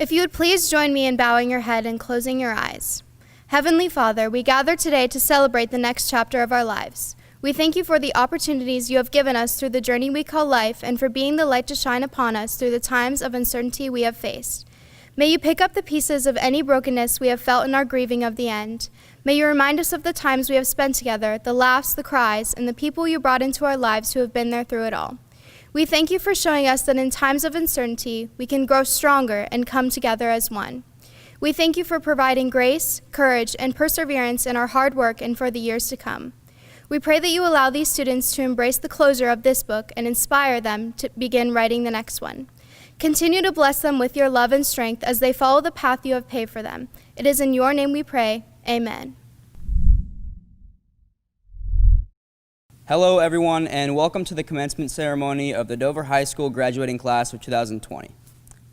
If you would please join me in bowing your head and closing your eyes. Heavenly Father, we gather today to celebrate the next chapter of our lives. We thank you for the opportunities you have given us through the journey we call life and for being the light to shine upon us through the times of uncertainty we have faced. May you pick up the pieces of any brokenness we have felt in our grieving of the end. May you remind us of the times we have spent together, the laughs, the cries, and the people you brought into our lives who have been there through it all. We thank you for showing us that in times of uncertainty, we can grow stronger and come together as one. We thank you for providing grace, courage, and perseverance in our hard work and for the years to come. We pray that you allow these students to embrace the closure of this book and inspire them to begin writing the next one. Continue to bless them with your love and strength as they follow the path you have paved for them. It is in your name we pray. Amen. Hello, everyone, and welcome to the commencement ceremony of the Dover High School graduating class of 2020.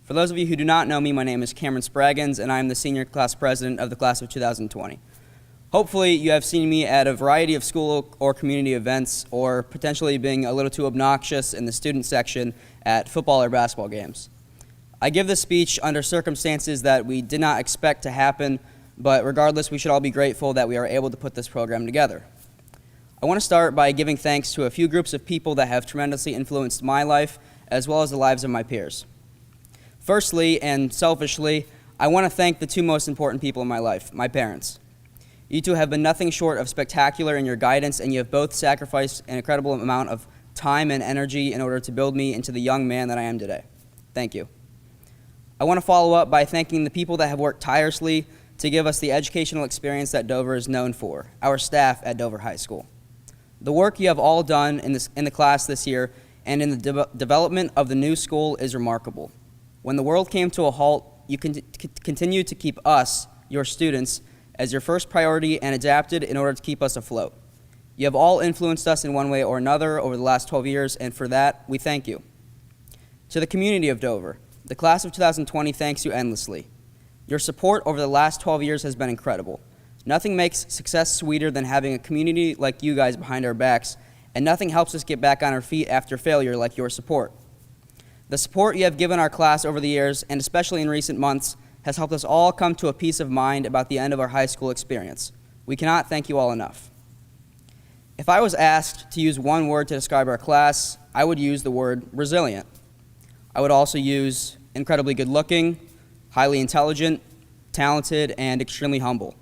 For those of you who do not know me, my name is Cameron Spraggins, and I am the senior class president of the class of 2020. Hopefully, you have seen me at a variety of school or community events, or potentially being a little too obnoxious in the student section at football or basketball games. I give this speech under circumstances that we did not expect to happen, but regardless, we should all be grateful that we are able to put this program together. I want to start by giving thanks to a few groups of people that have tremendously influenced my life, as well as the lives of my peers. Firstly, and selfishly, I want to thank the two most important people in my life, my parents. You two have been nothing short of spectacular in your guidance, and you have both sacrificed an incredible amount of time and energy in order to build me into the young man that I am today. Thank you. I want to follow up by thanking the people that have worked tirelessly to give us the educational experience that Dover is known for, our staff at Dover High School. The work you have all done in the class this year and in the development of the new school is remarkable. When the world came to a halt, you continued to keep us, your students, as your first priority and adapted in order to keep us afloat. You have all influenced us in one way or another over the last 12 years, and for that, we thank you. To the community of Dover, the class of 2020 thanks you endlessly. Your support over the last 12 years has been incredible. Nothing makes success sweeter than having a community like you guys behind our backs, and nothing helps us get back on our feet after failure like your support. The support you have given our class over the years, and especially in recent months, has helped us all come to a peace of mind about the end of our high school experience. We cannot thank you all enough. If I was asked to use one word to describe our class, I would use the word resilient. I would also use incredibly good-looking, highly intelligent, talented, and extremely humble.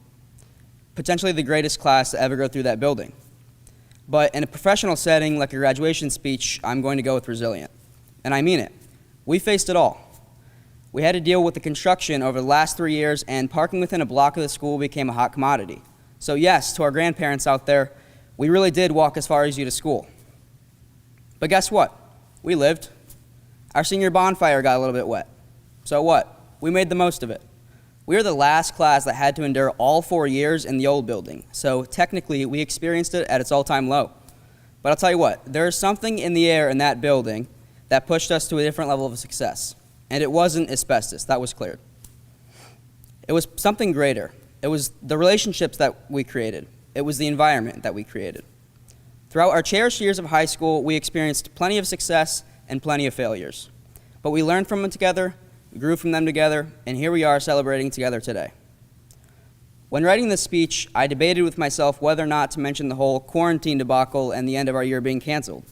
Potentially the greatest class to ever go through that building. But in a professional setting like a graduation speech, I'm going to go with resilient. And I mean it. We faced it all. We had to deal with the construction over the last 3 years, and parking within a block of the school became a hot commodity. So yes, to our grandparents out there, we really did walk as far as you to school. But guess what? We lived. Our senior bonfire got a little bit wet. So what? We made the most of it. We were the last class that had to endure all 4 years in the old building, so technically we experienced it at its all-time low. But I'll tell you what, there is something in the air in that building that pushed us to a different level of success. And it wasn't asbestos, that was cleared. It was something greater. It was the relationships that we created. It was the environment that we created. Throughout our cherished years of high school, we experienced plenty of success and plenty of failures. But we learned from them together, we grew from them together, and here we are celebrating together today. When writing this speech, I debated with myself whether or not to mention the whole quarantine debacle and the end of our year being canceled.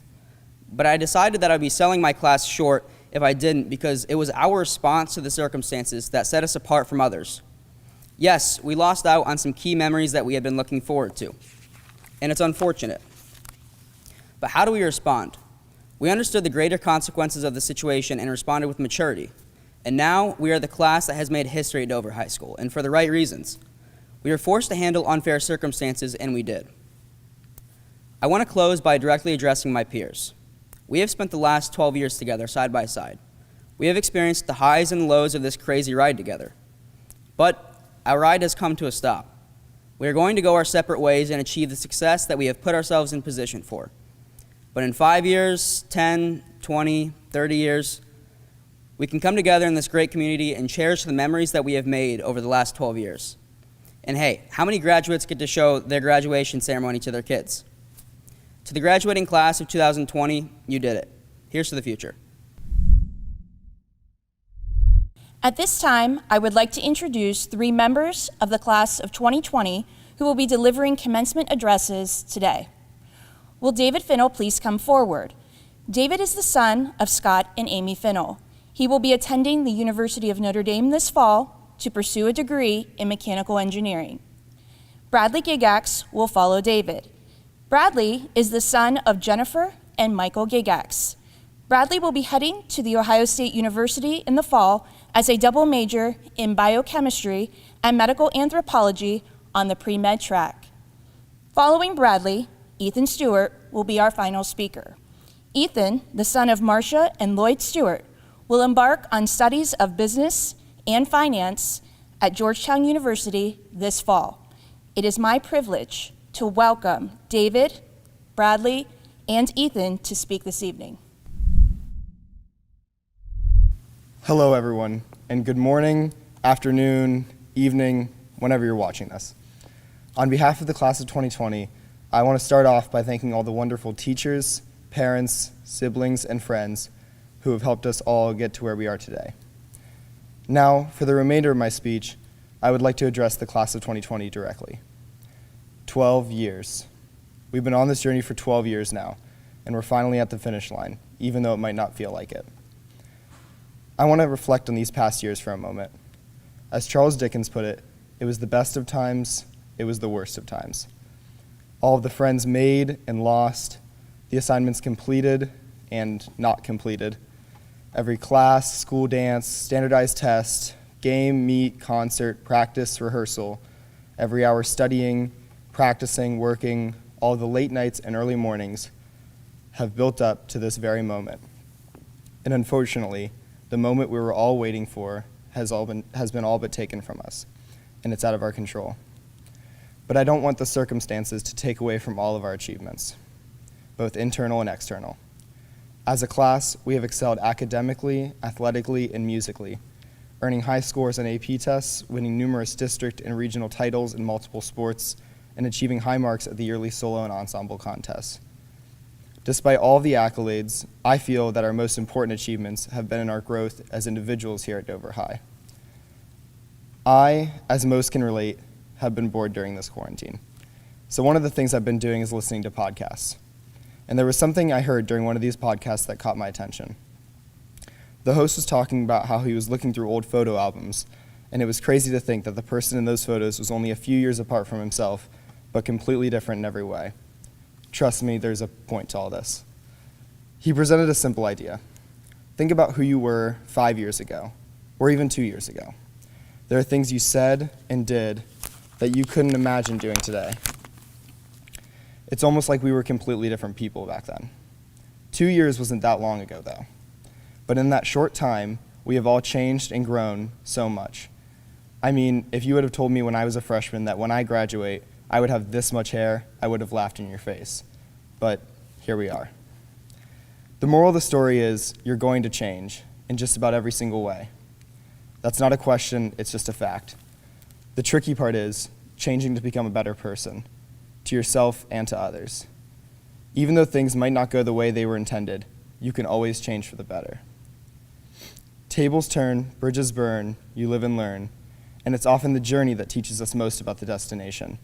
But I decided that I'd be selling my class short if I didn't, because it was our response to the circumstances that set us apart from others. Yes, we lost out on some key memories that we had been looking forward to, and it's unfortunate. But how do we respond? We understood the greater consequences of the situation and responded with maturity. And now we are the class that has made history at Dover High School, and for the right reasons. We were forced to handle unfair circumstances, and we did. I want to close by directly addressing my peers. We have spent the last 12 years together, side by side. We have experienced the highs and lows of this crazy ride together. But our ride has come to a stop. We are going to go our separate ways and achieve the success that we have put ourselves in position for. But in 5 years, 10, 20, 30 years, we can come together in this great community and cherish the memories that we have made over the last 12 years. And hey, how many graduates get to show their graduation ceremony to their kids? To the graduating class of 2020, you did it. Here's to the future. At this time, I would like to introduce 3 members of the class of 2020 who will be delivering commencement addresses today. Will David Finnell please come forward? David is the son of Scott and Amy Finnell. He will be attending the University of Notre Dame this fall to pursue a degree in mechanical engineering. Bradley Gigax will follow David. Bradley is the son of Jennifer and Michael Gigax. Bradley will be heading to The Ohio State University in the fall as a double major in biochemistry and medical anthropology on the pre-med track. Following Bradley, Ethan Stewart will be our final speaker. Ethan, the son of Marcia and Lloyd Stewart, will embark on studies of business and finance at Georgetown University this fall. It is my privilege to welcome David, Bradley, and Ethan to speak this evening. Hello, everyone, and good morning, afternoon, evening, whenever you're watching this. On behalf of the class of 2020, I want to start off by thanking all the wonderful teachers, parents, siblings, and friends who have helped us all get to where we are today. Now, for the remainder of my speech, I would like to address the class of 2020 directly. 12 years. We've been on this journey for 12 years now, and we're finally at the finish line, even though it might not feel like it. I want to reflect on these past years for a moment. As Charles Dickens put it, it was the best of times, it was the worst of times. All of the friends made and lost, the assignments completed and not completed, every class, school dance, standardized test, game, meet, concert, practice, rehearsal, every hour studying, practicing, working, all the late nights and early mornings have built up to this very moment. And unfortunately, the moment we were all waiting for has been all but taken from us, and it's out of our control. But I don't want the circumstances to take away from all of our achievements, both internal and external. As a class, we have excelled academically, athletically, and musically, earning high scores on AP tests, winning numerous district and regional titles in multiple sports, and achieving high marks at the yearly solo and ensemble contests. Despite all of the accolades, I feel that our most important achievements have been in our growth as individuals here at Dover High. I, as most can relate, have been bored during this quarantine. So one of the things I've been doing is listening to podcasts. And there was something I heard during one of these podcasts that caught my attention. The host was talking about how he was looking through old photo albums, and it was crazy to think that the person in those photos was only a few years apart from himself, but completely different in every way. Trust me, there's a point to all this. He presented a simple idea. Think about who you were 5 years ago, or even 2 years ago. There are things you said and did that you couldn't imagine doing today. It's almost like we were completely different people back then. 2 years wasn't that long ago, though. But in that short time, we have all changed and grown so much. I mean, if you would have told me when I was a freshman that when I graduate, I would have this much hair, I would have laughed in your face. But here we are. The moral of the story is you're going to change in just about every single way. That's not a question, it's just a fact. The tricky part is changing to become a better person, to yourself and to others. Even though things might not go the way they were intended, you can always change for the better. Tables turn, bridges burn, you live and learn, and it's often the journey that teaches us most about the destination.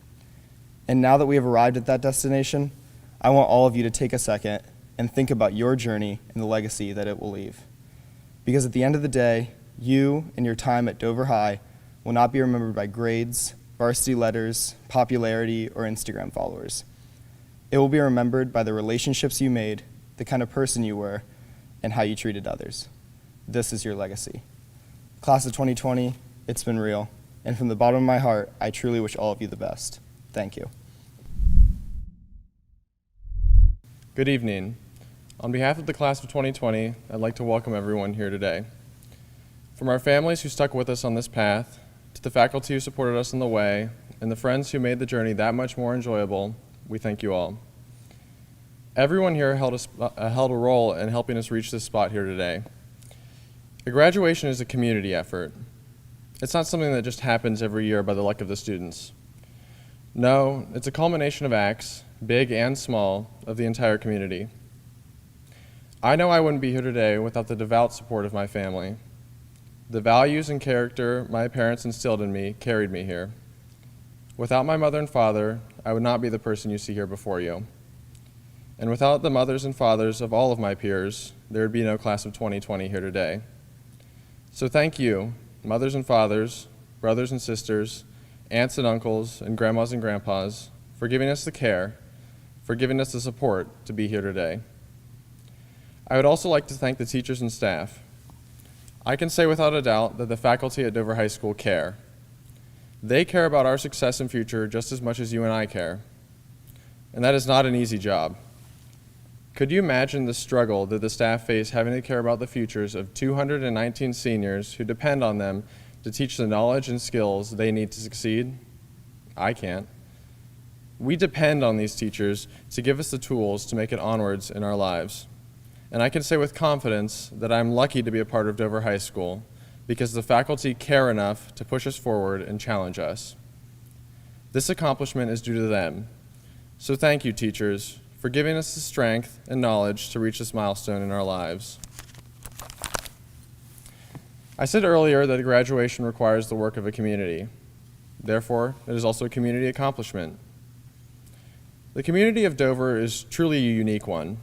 And now that we have arrived at that destination, I want all of you to take a second and think about your journey and the legacy that it will leave. Because at the end of the day, you and your time at Dover High will not be remembered by grades, varsity letters, popularity, or Instagram followers. It will be remembered by the relationships you made, the kind of person you were, and how you treated others. This is your legacy. Class of 2020, it's been real, and from the bottom of my heart, I truly wish all of you the best. Thank you. Good evening. On behalf of the class of 2020, I'd like to welcome everyone here today. From our families who stuck with us on this path, to the faculty who supported us on the way, and the friends who made the journey that much more enjoyable, we thank you all. Everyone here held a role in helping us reach this spot here today. A graduation is a community effort. It's not something that just happens every year by the luck of the students. No, it's a culmination of acts, big and small, of the entire community. I know I wouldn't be here today without the devout support of my family. The values and character my parents instilled in me carried me here. Without my mother and father, I would not be the person you see here before you. And without the mothers and fathers of all of my peers, there would be no class of 2020 here today. So thank you, mothers and fathers, brothers and sisters, aunts and uncles, and grandmas and grandpas, for giving us the care, for giving us the support to be here today. I would also like to thank the teachers and staff. I can say without a doubt that the faculty at Dover High School care. They care about our success and future just as much as you and I care. And that is not an easy job. Could you imagine the struggle that the staff face having to care about the futures of 219 seniors who depend on them to teach the knowledge and skills they need to succeed? I can't. We depend on these teachers to give us the tools to make it onwards in our lives. And I can say with confidence that I'm lucky to be a part of Dover High School because the faculty care enough to push us forward and challenge us. This accomplishment is due to them. So thank you, teachers, for giving us the strength and knowledge to reach this milestone in our lives. I said earlier that a graduation requires the work of a community. Therefore, it is also a community accomplishment. The community of Dover is truly a unique one.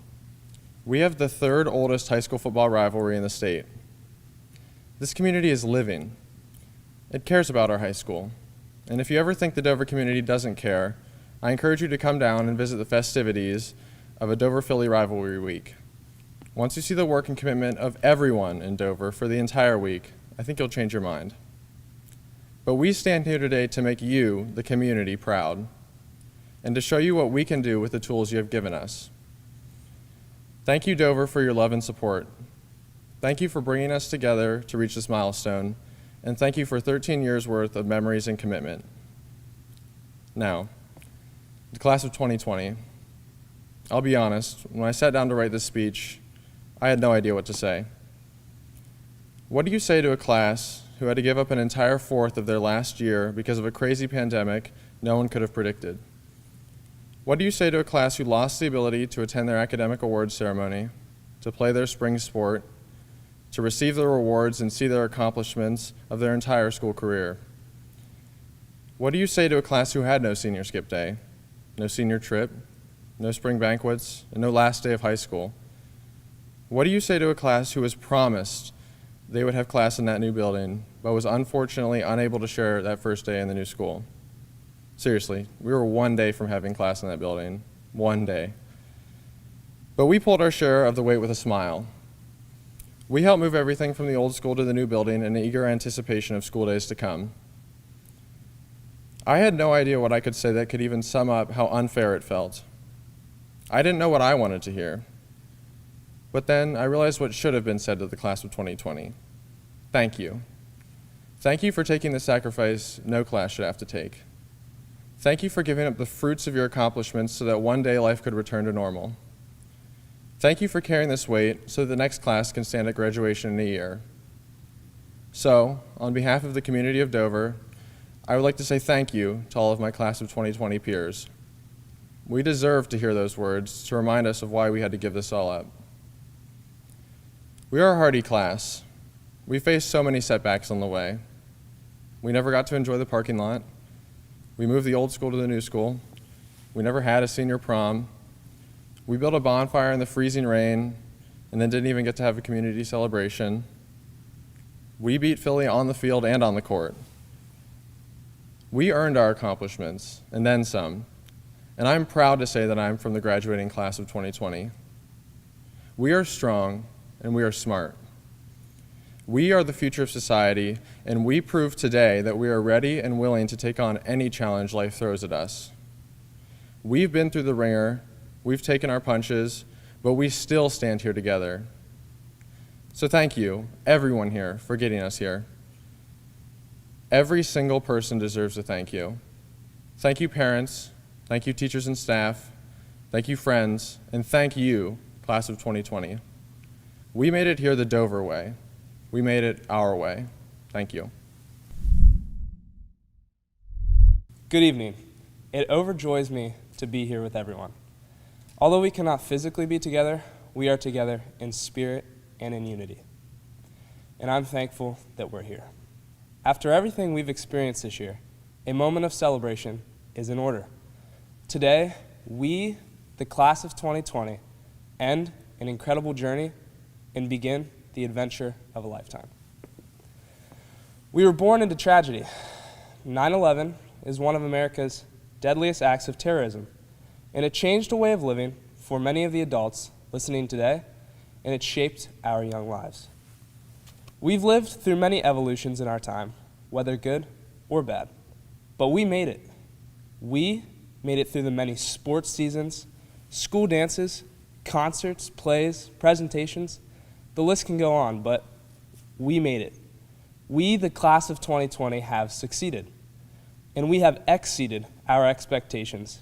We have the third oldest high school football rivalry in the state. This community is living. It cares about our high school. And if you ever think the Dover community doesn't care, I encourage you to come down and visit the festivities of a Dover-Philly rivalry week. Once you see the work and commitment of everyone in Dover for the entire week, I think you'll change your mind. But we stand here today to make you, the community, proud, and to show you what we can do with the tools you have given us. Thank you, Dover, for your love and support. Thank you for bringing us together to reach this milestone, and thank you for 13 years' worth of memories and commitment. Now, the class of 2020. I'll be honest, when I sat down to write this speech, I had no idea what to say. What do you say to a class who had to give up an entire fourth of their last year because of a crazy pandemic no one could have predicted? What do you say to a class who lost the ability to attend their academic awards ceremony, to play their spring sport, to receive the rewards and see their accomplishments of their entire school career? What do you say to a class who had no senior skip day, no senior trip, no spring banquets, and no last day of high school? What do you say to a class who was promised they would have class in that new building, but was unfortunately unable to share that first day in the new school? Seriously, we were one day from having class in that building, one day. But we pulled our share of the weight with a smile. We helped move everything from the old school to the new building in eager anticipation of school days to come. I had no idea what I could say that could even sum up how unfair it felt. I didn't know what I wanted to hear. But then I realized what should have been said to the class of 2020. Thank you. Thank you for taking the sacrifice no class should have to take. Thank you for giving up the fruits of your accomplishments so that one day life could return to normal. Thank you for carrying this weight so that the next class can stand at graduation in a year. So, on behalf of the community of Dover, I would like to say thank you to all of my class of 2020 peers. We deserve to hear those words to remind us of why we had to give this all up. We are a hardy class. We faced so many setbacks on the way. We never got to enjoy the parking lot. We moved the old school to the new school. We never had a senior prom. We built a bonfire in the freezing rain and then didn't even get to have a community celebration. We beat Philly on the field and on the court. We earned our accomplishments, and then some. And I'm proud to say that I'm from the graduating class of 2020. We are strong, and we are smart. We are the future of society, and we prove today that we are ready and willing to take on any challenge life throws at us. We've been through the ringer, we've taken our punches, but we still stand here together. So thank you, everyone here, for getting us here. Every single person deserves a thank you. Thank you, parents. Thank you, teachers and staff. Thank you, friends. And thank you, class of 2020. We made it here the Dover way. We made it our way. Thank you. Good evening. It overjoys me to be here with everyone. Although we cannot physically be together, we are together in spirit and in unity. And I'm thankful that we're here. After everything we've experienced this year, a moment of celebration is in order. Today, we, the class of 2020, end an incredible journey and begin the adventure of a lifetime. We were born into tragedy. 9/11 is one of America's deadliest acts of terrorism, and it changed a way of living for many of the adults listening today, and it shaped our young lives. We've lived through many evolutions in our time, whether good or bad, but we made it. We made it through the many sports seasons, school dances, concerts, plays, presentations. The list can go on, but we made it. We, the class of 2020, have succeeded, and we have exceeded our expectations,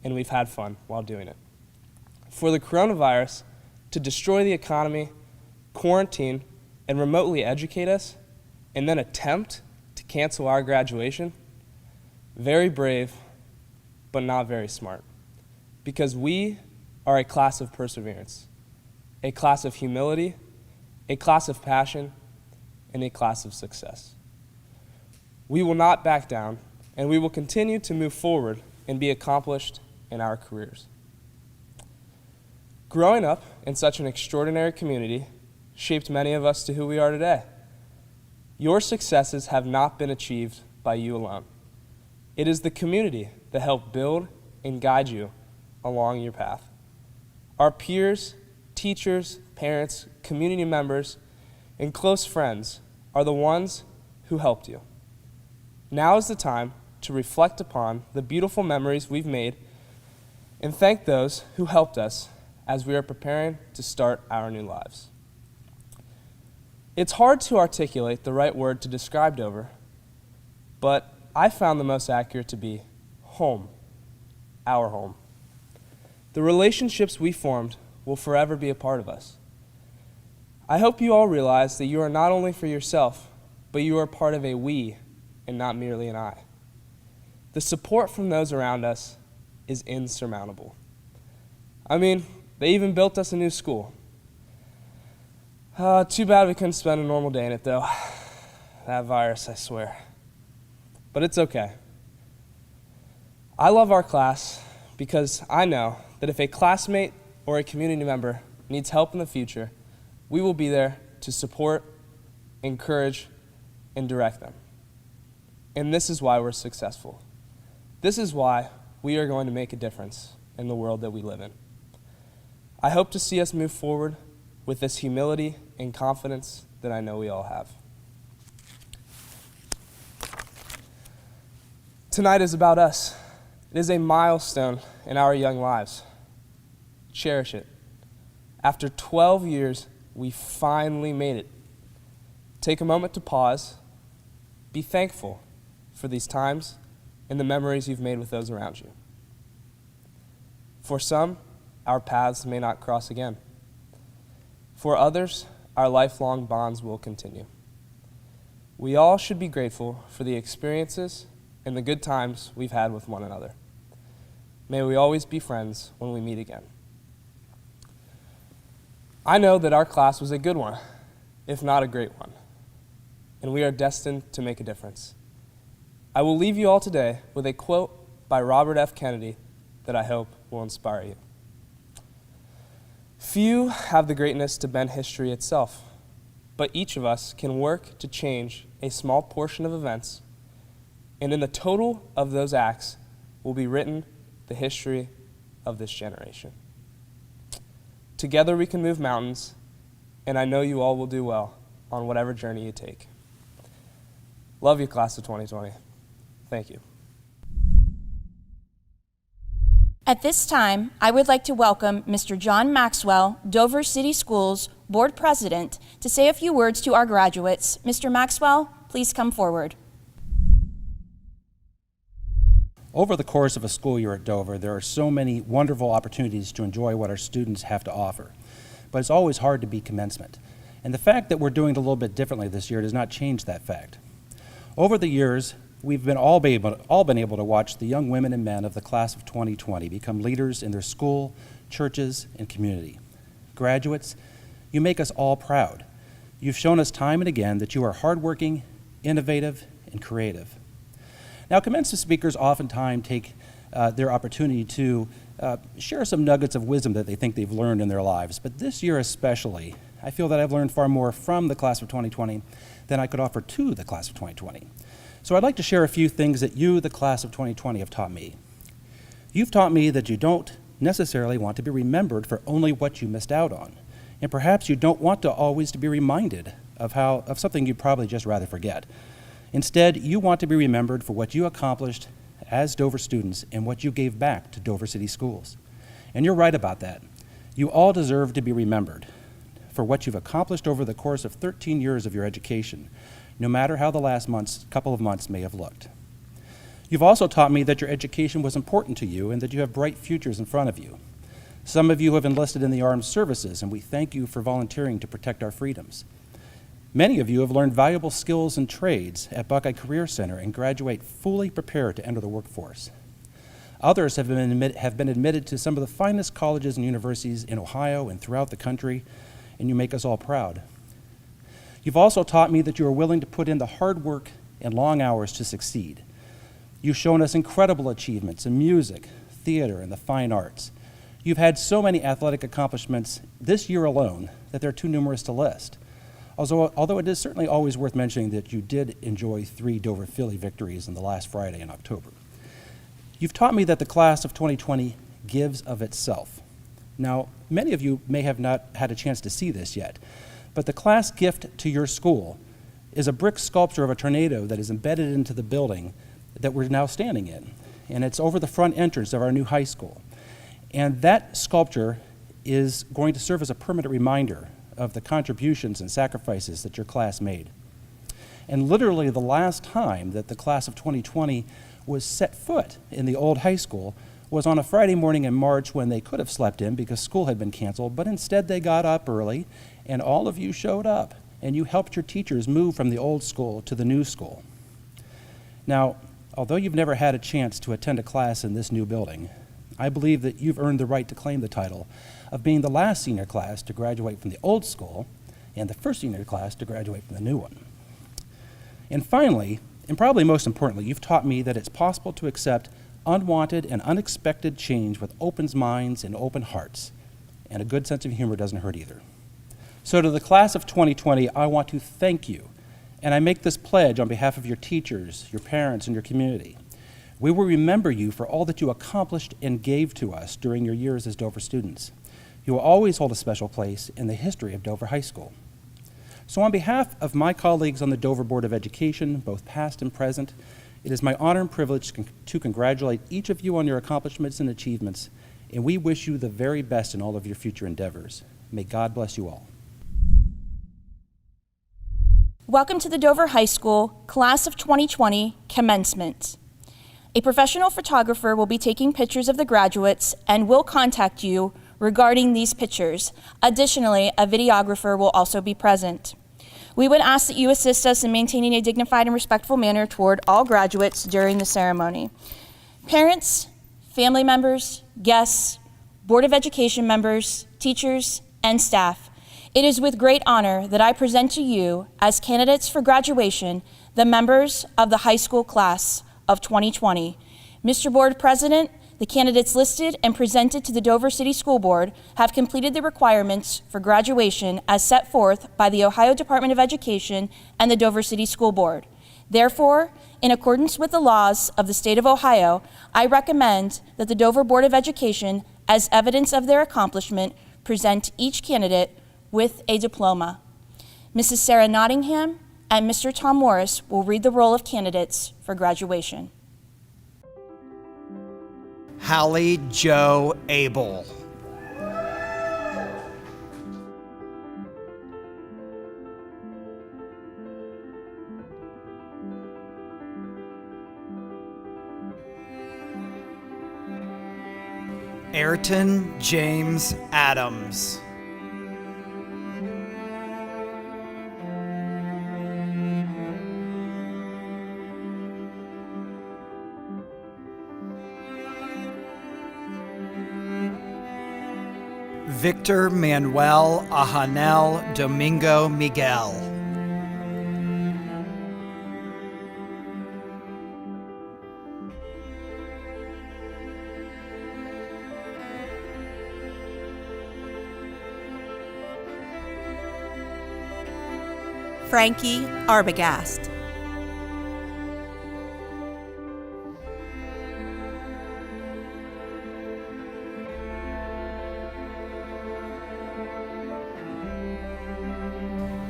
and we've had fun while doing it. For the coronavirus to destroy the economy, quarantine, and remotely educate us, and then attempt to cancel our graduation, very brave, but not very smart. Because we are a class of perseverance, a class of humility, a class of passion, and a class of success. We will not back down, and we will continue to move forward and be accomplished in our careers. Growing up in such an extraordinary community shaped many of us to who we are today. Your successes have not been achieved by you alone. It is the community that helped build and guide you along your path. Our peers, teachers, parents, community members, and close friends are the ones who helped you. Now is the time to reflect upon the beautiful memories we've made and thank those who helped us as we are preparing to start our new lives. It's hard to articulate the right word to describe Dover, but I found the most accurate to be home, our home. The relationships we formed will forever be a part of us. I hope you all realize that you are not only for yourself, but you are part of a we and not merely an I. The support from those around us is insurmountable. I mean, they even built us a new school. Too bad we couldn't spend a normal day in it, though. That virus, I swear. But it's okay. I love our class because I know that if a classmate or a community member needs help in the future, we will be there to support, encourage, and direct them. And this is why we're successful. This is why we are going to make a difference in the world that we live in. I hope to see us move forward with this humility and confidence that I know we all have. Tonight is about us. It is a milestone in our young lives. Cherish it. After 12 years, we finally made it. Take a moment to pause. Be thankful for these times and the memories you've made with those around you. For some, our paths may not cross again. For others, our lifelong bonds will continue. We all should be grateful for the experiences and the good times we've had with one another. May we always be friends when we meet again. I know that our class was a good one, if not a great one, and we are destined to make a difference. I will leave you all today with a quote by Robert F. Kennedy that I hope will inspire you. Few have the greatness to bend history itself, but each of us can work to change a small portion of events, and in the total of those acts will be written the history of this generation. Together we can move mountains, and I know you all will do well on whatever journey you take. Love you, class of 2020. Thank you. At this time, I would like to welcome Mr. John Maxwell, Dover City Schools Board President, to say a few words to our graduates. Mr. Maxwell, please come forward. Over the course of a school year at Dover, there are so many wonderful opportunities to enjoy what our students have to offer. But it's always hard to beat commencement. And the fact that we're doing it a little bit differently this year does not change that fact. Over the years, we've all been able to watch the young women and men of the class of 2020 become leaders in their school, churches, and community. Graduates, you make us all proud. You've shown us time and again that you are hardworking, innovative, and creative. Now, commencement speakers oftentimes take their opportunity to share some nuggets of wisdom that they think they've learned in their lives. But this year especially, I feel that I've learned far more from the class of 2020 than I could offer to the class of 2020. So I'd like to share a few things that you, the class of 2020, have taught me. You've taught me that you don't necessarily want to be remembered for only what you missed out on. And perhaps you don't want to always to be reminded of something you'd probably just rather forget. Instead, you want to be remembered for what you accomplished as Dover students and what you gave back to Dover City Schools. And you're right about that. You all deserve to be remembered for what you've accomplished over the course of 13 years of your education, no matter how the last couple of months may have looked. You've also taught me that your education was important to you and that you have bright futures in front of you. Some of you have enlisted in the armed services, and we thank you for volunteering to protect our freedoms. Many of you have learned valuable skills and trades at Buckeye Career Center and graduate fully prepared to enter the workforce. Others have been admitted to some of the finest colleges and universities in Ohio and throughout the country, and you make us all proud. You've also taught me that you are willing to put in the hard work and long hours to succeed. You've shown us incredible achievements in music, theater, and the fine arts. You've had so many athletic accomplishments this year alone that they're too numerous to list. Although it is certainly always worth mentioning that you did enjoy 3 Dover Philly victories in the last Friday in October. You've taught me that the class of 2020 gives of itself. Now, many of you may have not had a chance to see this yet, but the class gift to your school is a brick sculpture of a tornado that is embedded into the building that we're now standing in. And it's over the front entrance of our new high school. And that sculpture is going to serve as a permanent reminder of the contributions and sacrifices that your class made. And literally the last time that the class of 2020 was set foot in the old high school was on a Friday morning in March when they could have slept in because school had been canceled, but instead they got up early and all of you showed up and you helped your teachers move from the old school to the new school. Now, although you've never had a chance to attend a class in this new building, I believe that you've earned the right to claim the title of being the last senior class to graduate from the old school and the first senior class to graduate from the new one. And finally, and probably most importantly, you've taught me that it's possible to accept unwanted and unexpected change with open minds and open hearts, and a good sense of humor doesn't hurt either. So to the class of 2020, I want to thank you, and I make this pledge on behalf of your teachers, your parents, and your community. We will remember you for all that you accomplished and gave to us during your years as Dover students. You will always hold a special place in the history of Dover High School. So on behalf of my colleagues on the Dover Board of Education, both past and present, it is my honor and privilege to congratulate each of you on your accomplishments and achievements, and we wish you the very best in all of your future endeavors. May God bless you all. Welcome to the Dover High School Class of 2020 Commencement. A professional photographer will be taking pictures of the graduates and will contact you regarding these pictures. Additionally, a videographer will also be present. We would ask that you assist us in maintaining a dignified and respectful manner toward all graduates during the ceremony. Parents, family members, guests, Board of Education members, teachers, and staff, it is with great honor that I present to you, as candidates for graduation, the members of the high school class of 2020. Mr. Board President, the candidates listed and presented to the Dover City School Board have completed the requirements for graduation as set forth by the Ohio Department of Education and the Dover City School Board. Therefore, in accordance with the laws of the state of Ohio, I recommend that the Dover Board of Education, as evidence of their accomplishment, present each candidate with a diploma. Mrs. Sarah Nottingham and Mr. Tom Morris will read the roll of candidates for graduation. Hallie Joe Abel. Ayrton James Adams. Victor Manuel Ahanel Domingo Miguel. Frankie Arbogast.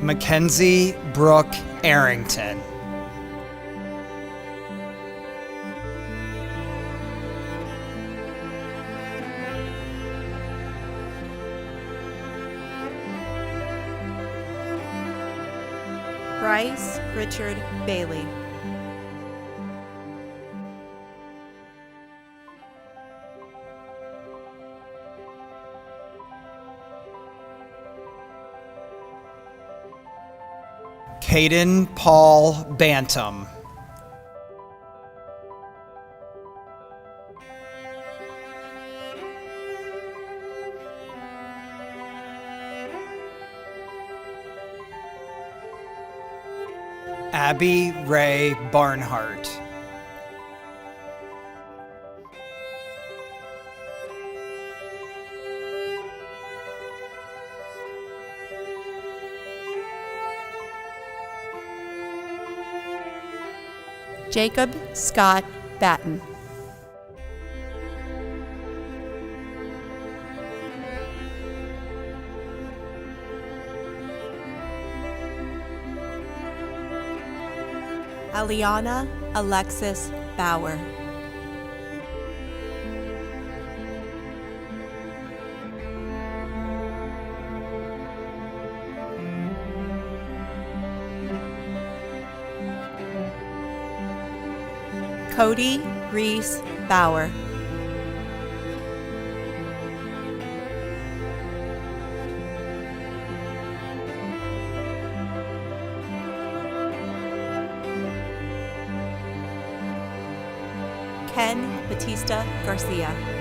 Mackenzie Brooke Arrington. Bryce Richard Bailey. Caden Paul Bantam. Abby Ray Barnhart. Jacob Scott Batten. Aliana Alexis Bauer. Cody Reese Bauer. Ken Batista Garcia.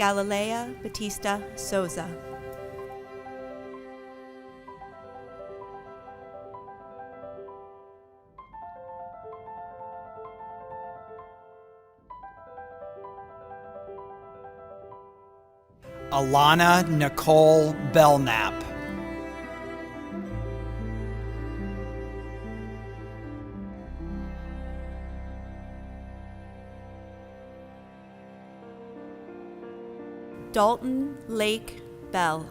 Galilea Batista Souza. Alana Nicole Belknap. Dalton Lake Bell.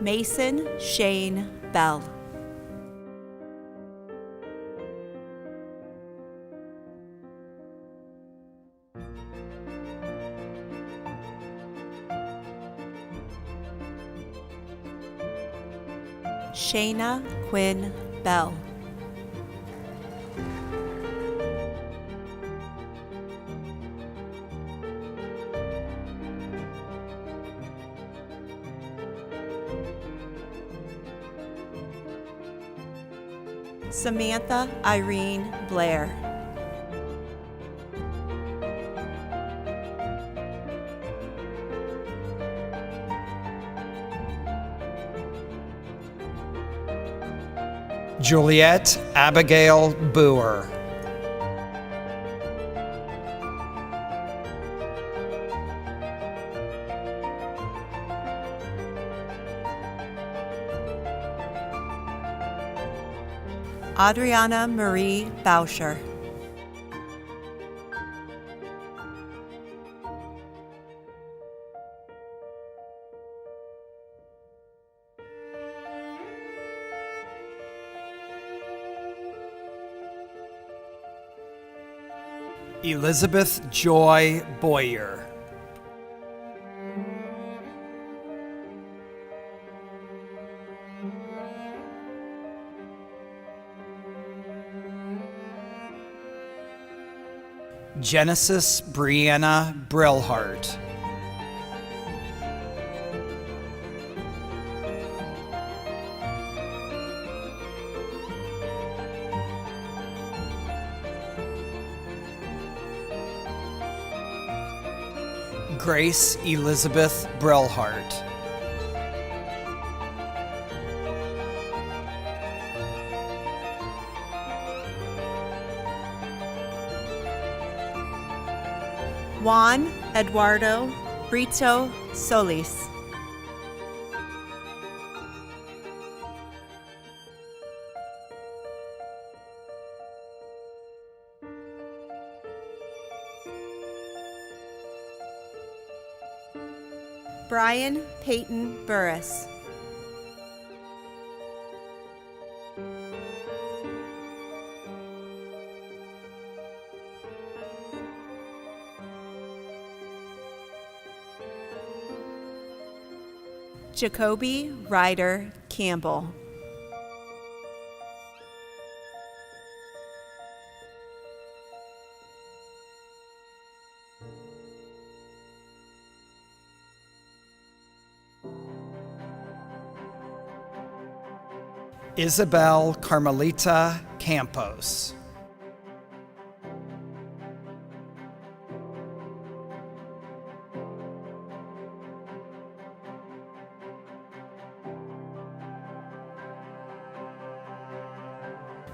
Mason Shane Bell. Shayna Quinn Bell. Samantha Irene Blair. Juliet Abigail Boer. Adriana Marie Bauscher. Elizabeth Joy Boyer. Genesis Brianna Brillhart. Grace Elizabeth Brillhart. Juan Eduardo Brito Solis. Brian Peyton Burris. Jacoby Ryder Campbell. Isabel Carmelita Campos.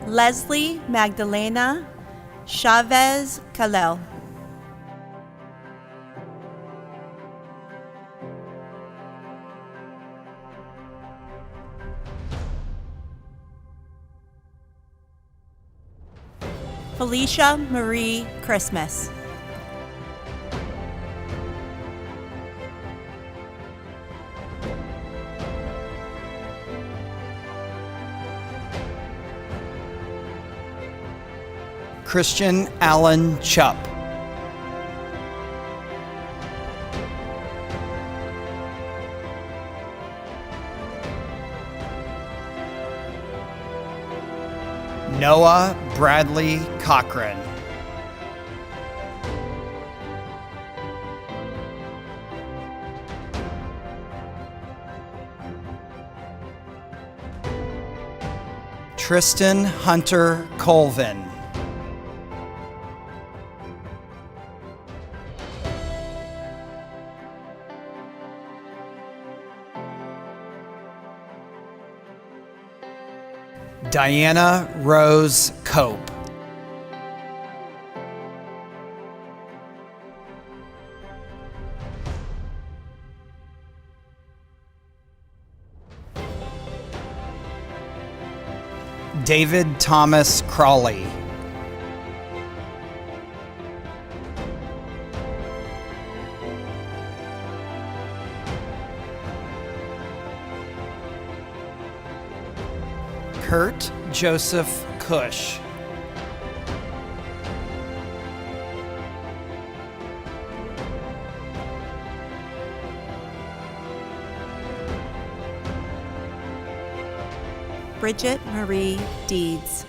Leslie Magdalena Chavez Kalel. Felicia Marie Christmas. Christian Allen Chupp. Noah Bradley Cochran. Tristan Hunter Colvin. Diana Rose Cope. David Thomas Crawley. Kurt Joseph Cush. Bridget Marie Deeds.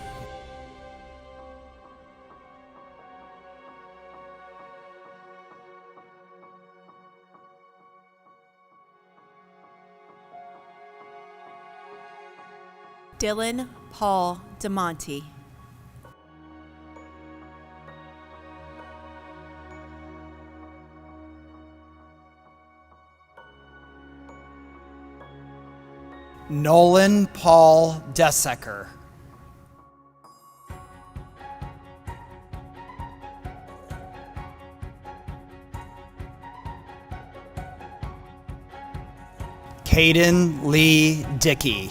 Dylan Paul DeMonte. Nolan Paul Desecker. Caden Lee Dickey.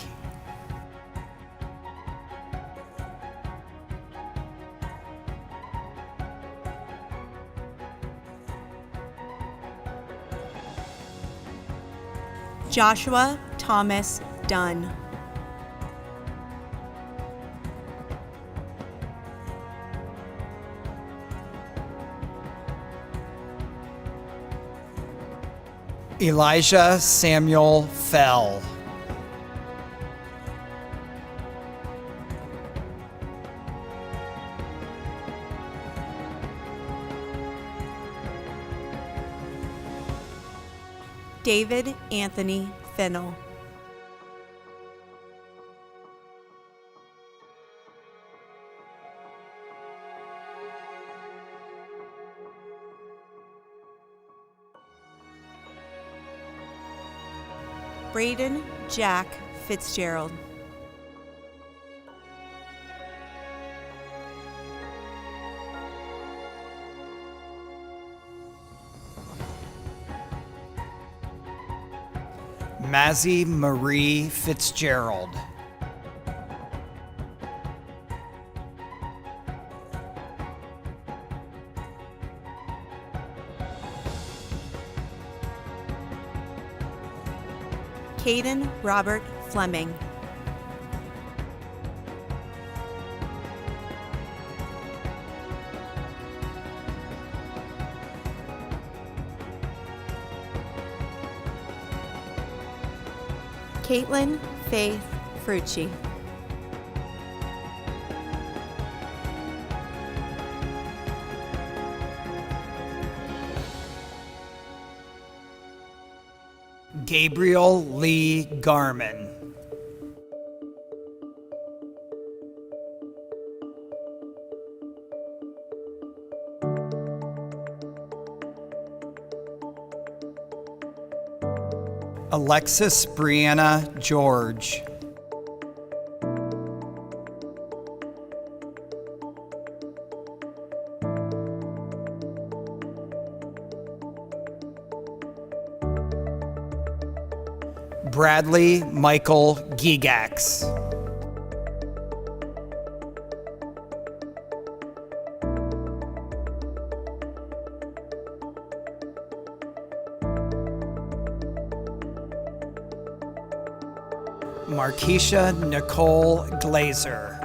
Joshua Thomas Dunn. Elijah Samuel Fell. David Anthony Fennell. Braden Jack Fitzgerald. Mazzie Marie Fitzgerald. Caden Robert Fleming. Caitlin Faith Frucci. Gabriel Lee Garman. Alexis Brianna George. Bradley Michael Gigax. Markeisha Nicole Glazer.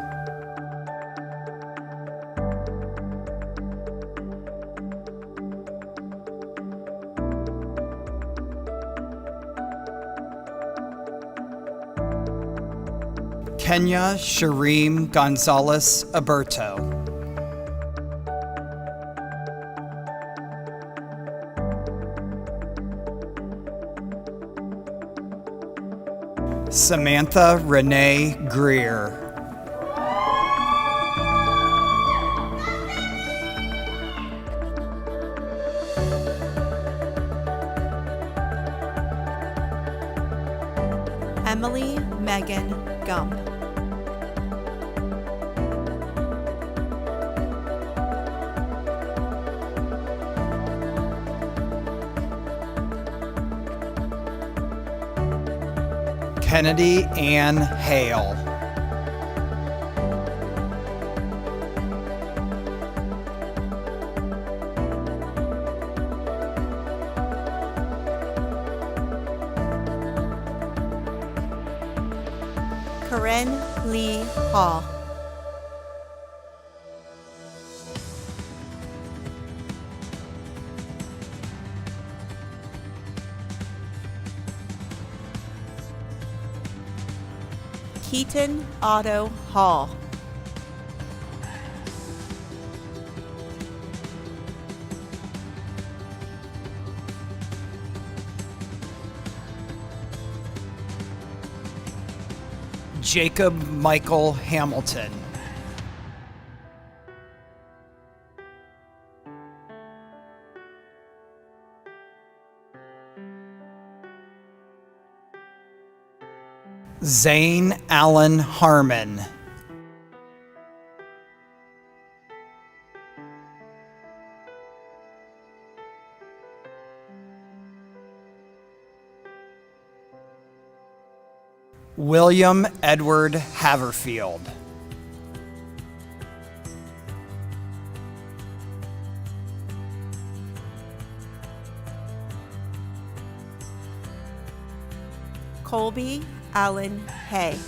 Kenya Shareem Gonzalez Aberto. Samantha Renee Greer. Emily Megan Gump. Kennedy Ann Hale. Corinne Lee Hall. Keaton Otto Hall. Jacob Michael Hamilton. Zane Allen Harmon. William Edward Haverfield. Colby Allen Hay.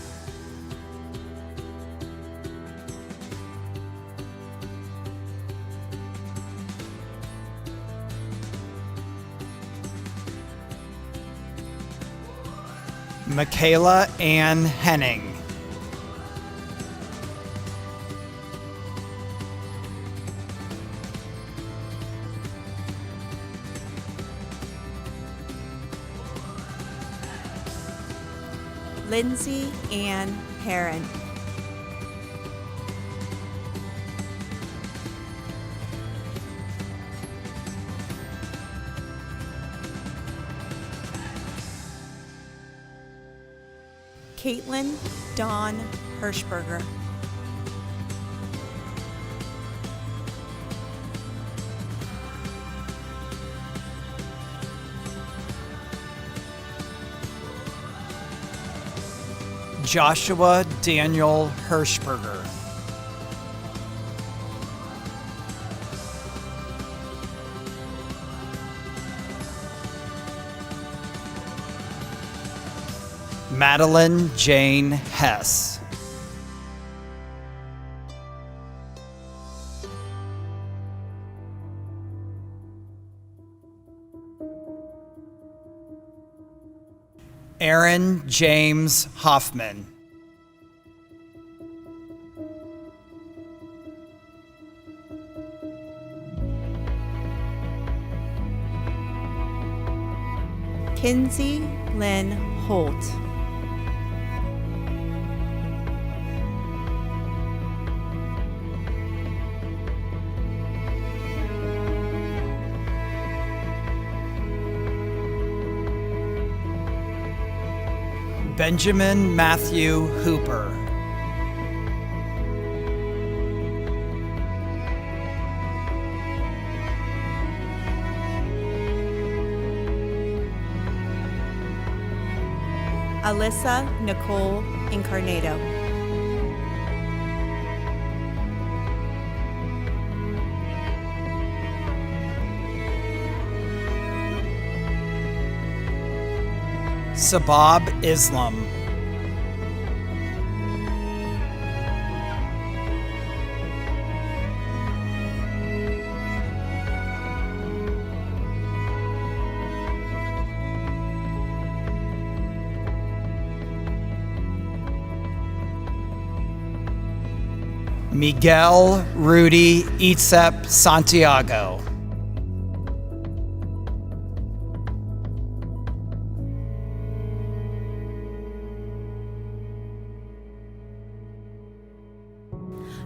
Michaela Ann Henning. Lindsay Ann Heron. Caitlin Dawn Hirschberger. Joshua Daniel Hirschberger. Madeline Jane Hess. Aaron James Hoffman. Kinsey Lynn Holt. Benjamin Matthew Hooper. Alyssa Nicole Incarnato. Sabab Islam. Miguel Rudy Itzep Santiago.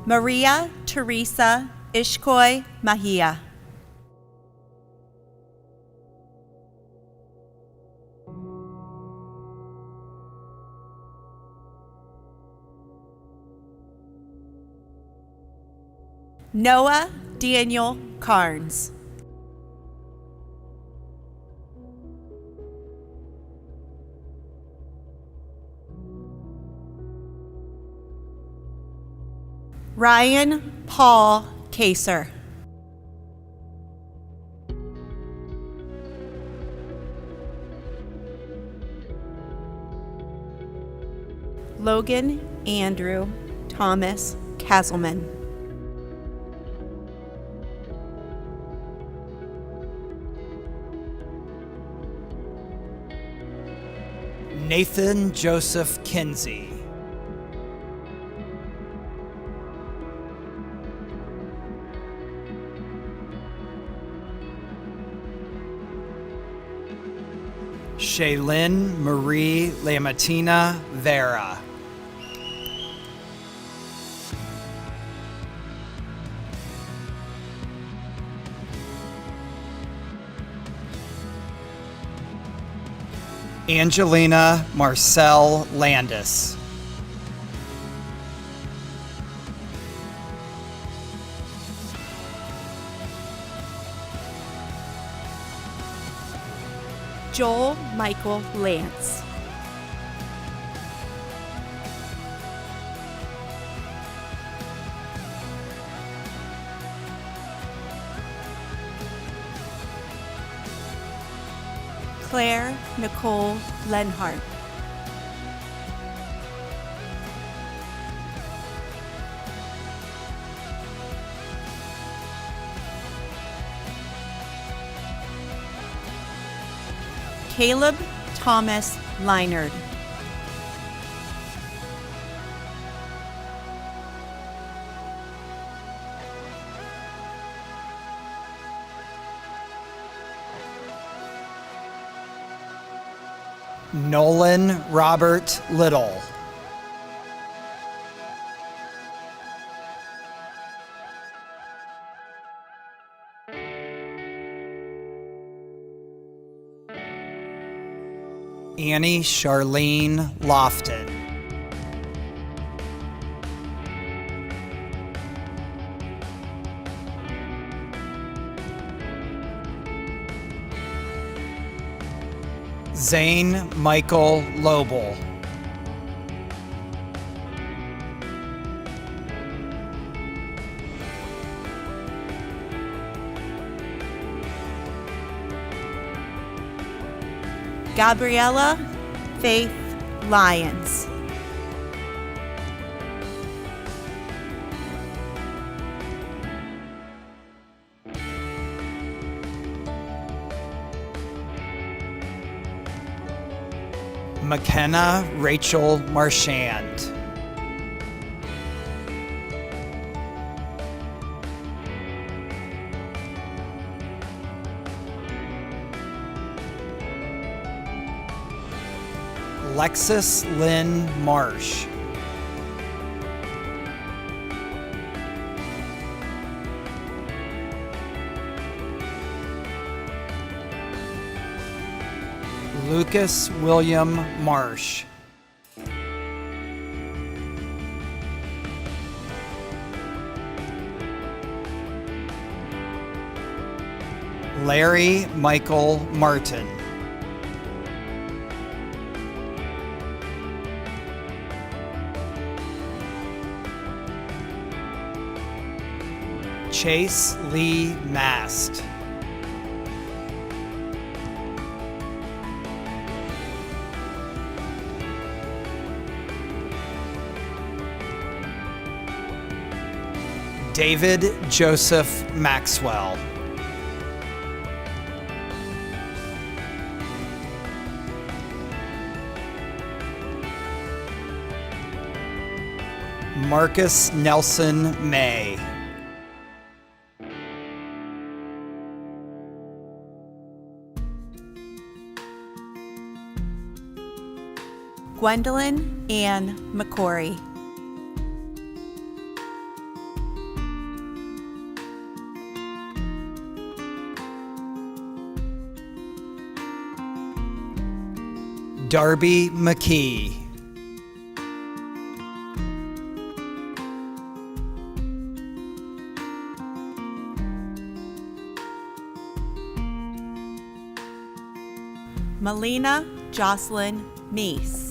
Maria Teresa Ishkoy Mahia. Noah Daniel Carnes. Ryan Paul Kaser. Logan Andrew Thomas Castleman. Nathan Joseph Kinsey. Shaylin Marie Lamatina Vera. Angelina Marcel Landis. Joel Michael Lance. Claire Nicole Lenhart. Caleb Thomas Leinard. Nolan Robert Little. Annie Charlene Lofton. Zane Michael Lobel. Gabriella Faith Lyons. McKenna Rachel Marchand. Lexus Lynn Marsh. Lucas William Marsh. Larry Michael Martin. Chase Lee Mast. David Joseph Maxwell. Marcus Nelson May. Gwendolyn Ann McCory. Darby McKee. Melina Jocelyn Meese.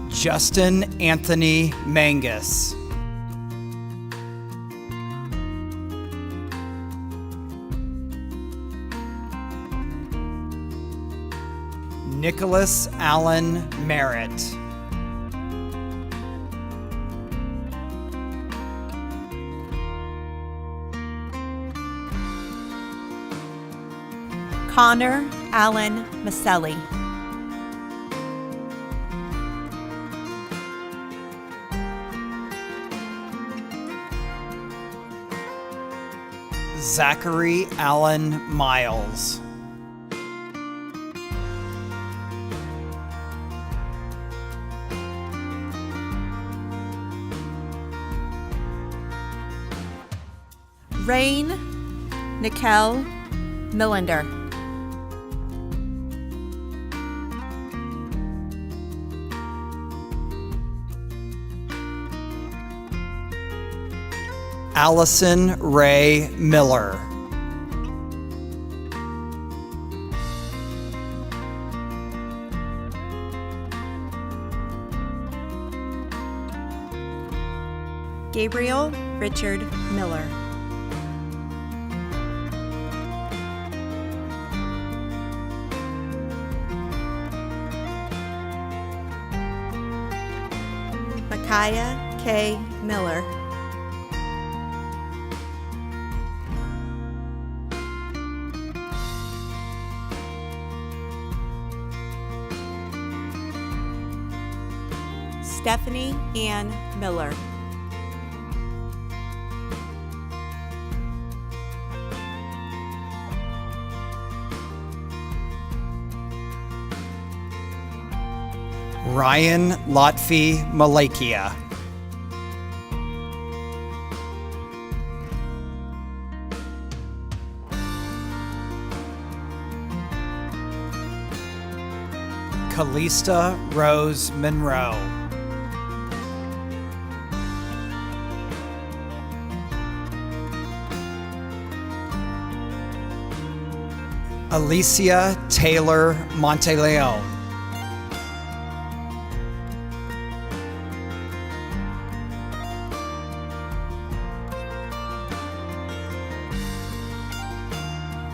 Justin Anthony Mangus. Nicholas Allen Merritt. Connor Allen Maselli. Zachary Allen Miles. Rain Nikel Millender. Allison Ray Miller. Gabriel Richard Miller. Micaiah K. Miller. Stephanie Ann Miller. Ryan Lotfi Malakia. Calista Rose Monroe. Alicia Taylor Monteleone.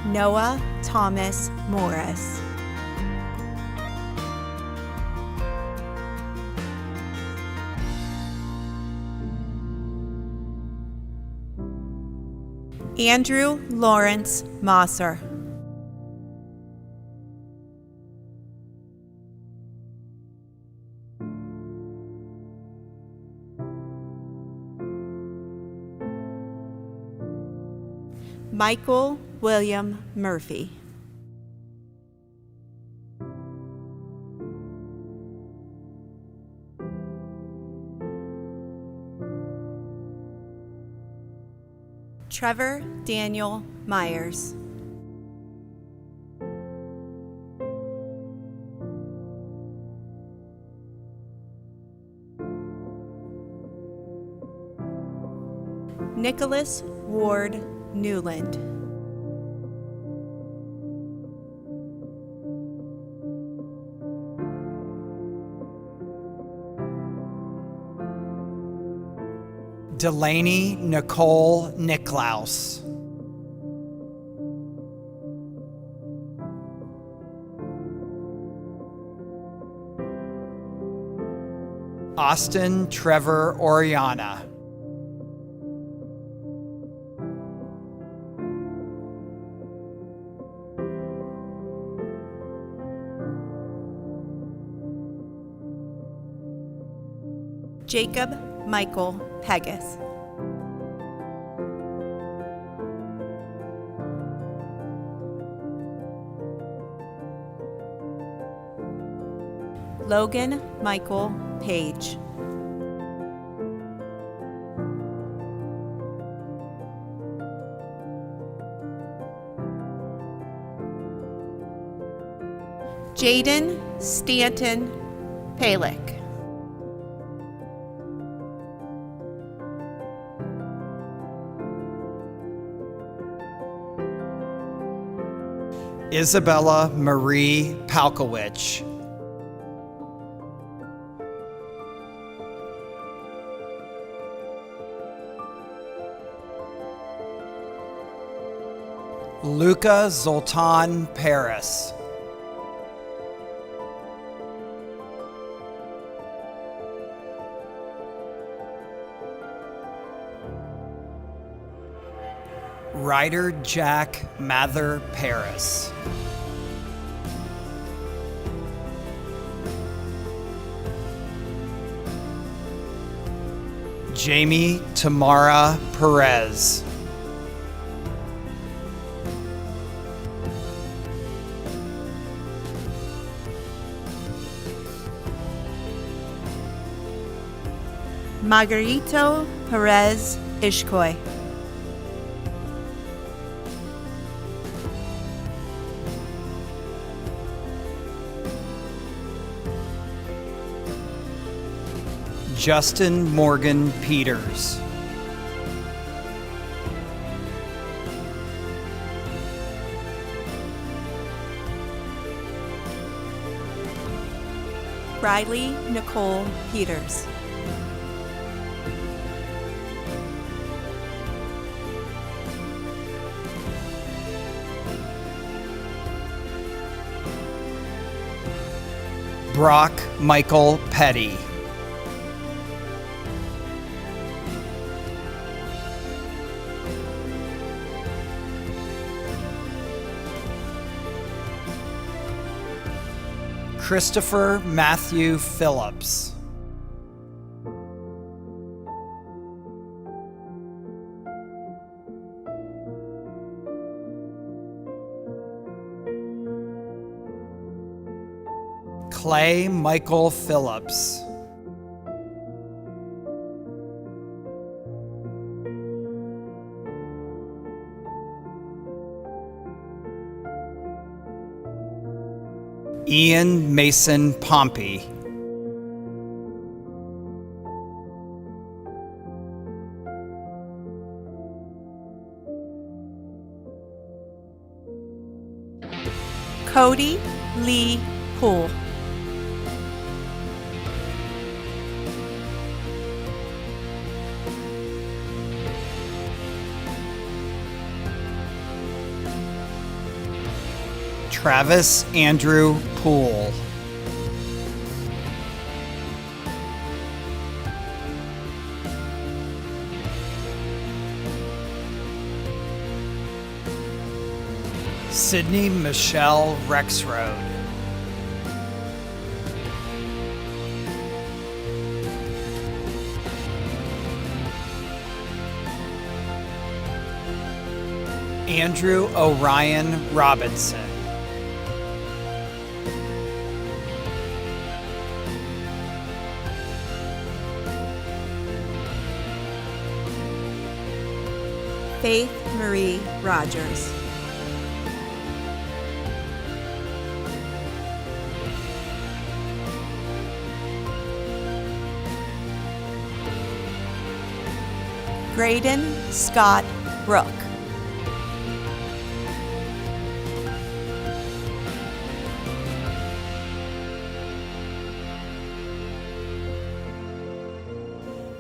Noah Thomas Morris. Andrew Lawrence Mosser. Michael William Murphy. Trevor Daniel Myers. Nicholas Ward Newland. Delaney Nicole Nicklaus. Austin Trevor Oriana. Jacob Michael Pegas. Logan Michael Page. Jaden Stanton Palick. Isabella Marie Palkowicz. Luca Zoltan Paris. Ryder Jack Mather Paris. Jamie Tamara Perez. Margarito Perez Ishkoy. Justin Morgan Peters. Riley Nicole Peters. Brock Michael Petty. Christopher Matthew Phillips. Clay Michael Phillips. Ian Mason Pompey. Cody Lee Poole. Travis Andrew Poole. Sydney Michelle Rexroad. Andrew Orion Robinson. Faith Marie Rogers. Graydon Scott Brook.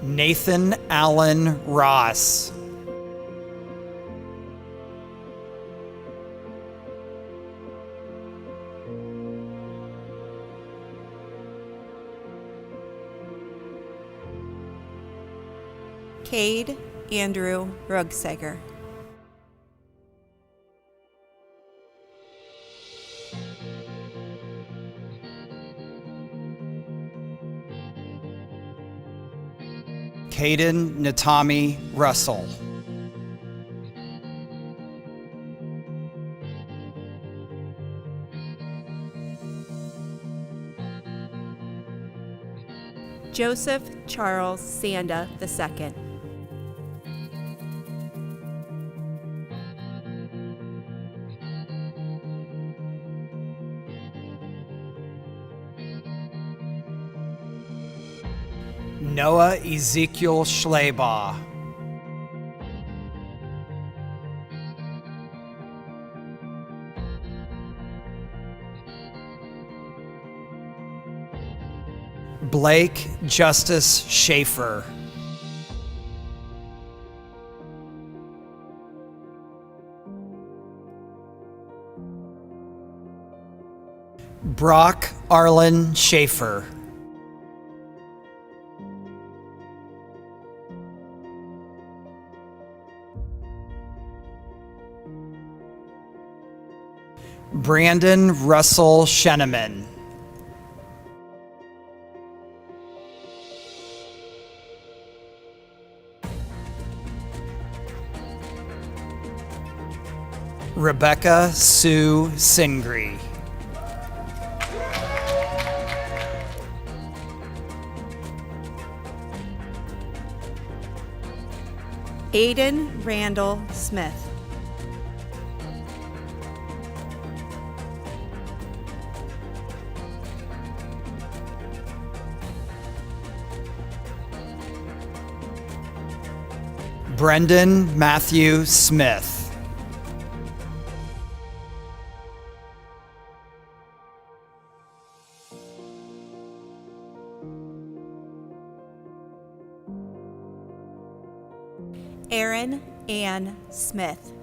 Nathan Allen Ross. Cade Andrew Rugsager. Caden Natami Russell. Joseph Charles Sanda II. Noah Ezekiel Schleybaugh. Blake Justice Schaefer. Brock Arlen Schaefer. Brandon Russell Sheneman. Rebecca Sue Singri. Aiden Randall Smith. Brendan Matthew Smith. Erin Ann Smith.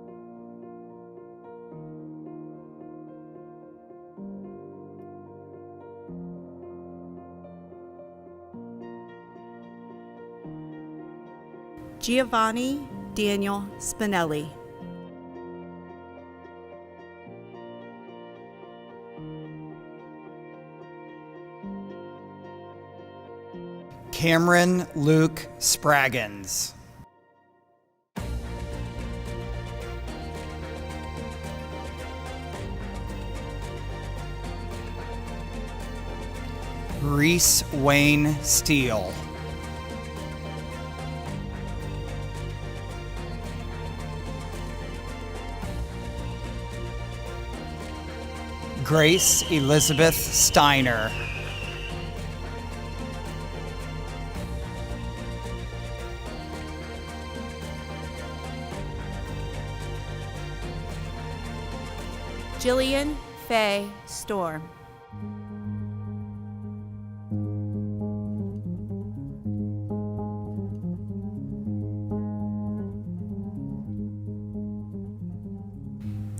Giovanni Daniel Spinelli. Cameron Luke Spraggins. Reese Wayne Steele. Grace Elizabeth Steiner. Jillian Faye Storm.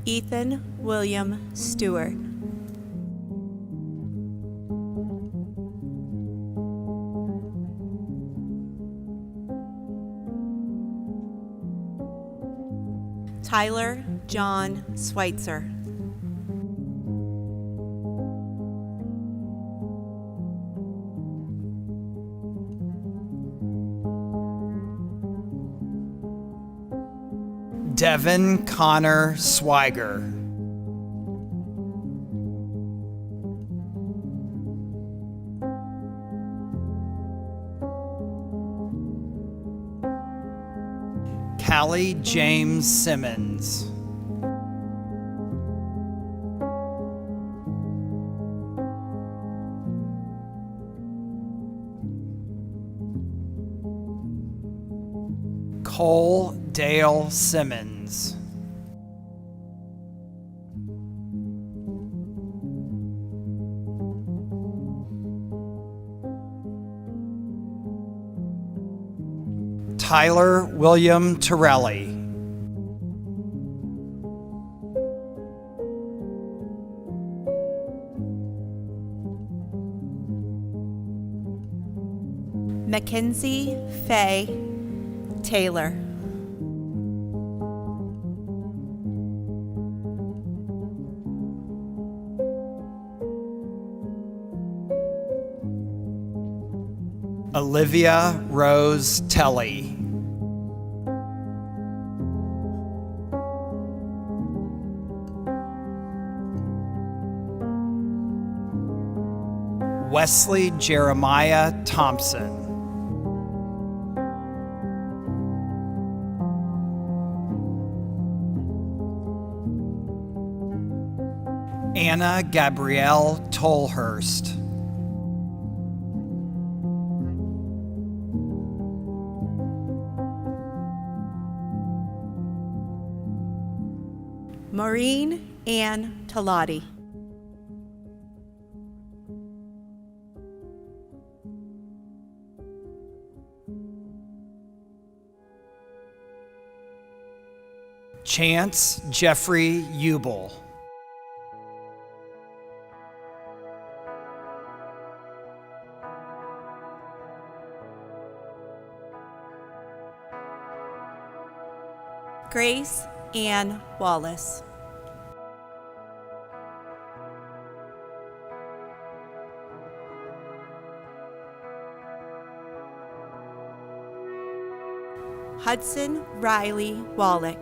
Ethan William Stewart. Tyler John Schweitzer. Devin Connor Swiger. Callie James Simmons. Cole Dale Simmons. Tyler William Torelli. Mackenzie Faye Taylor. Olivia Rose Telly. Wesley Jeremiah Thompson. Anna Gabrielle Tolhurst. Maureen Ann Talati. Chance Jeffrey Ubel. Grace Ann Wallace. Hudson Riley Wallach.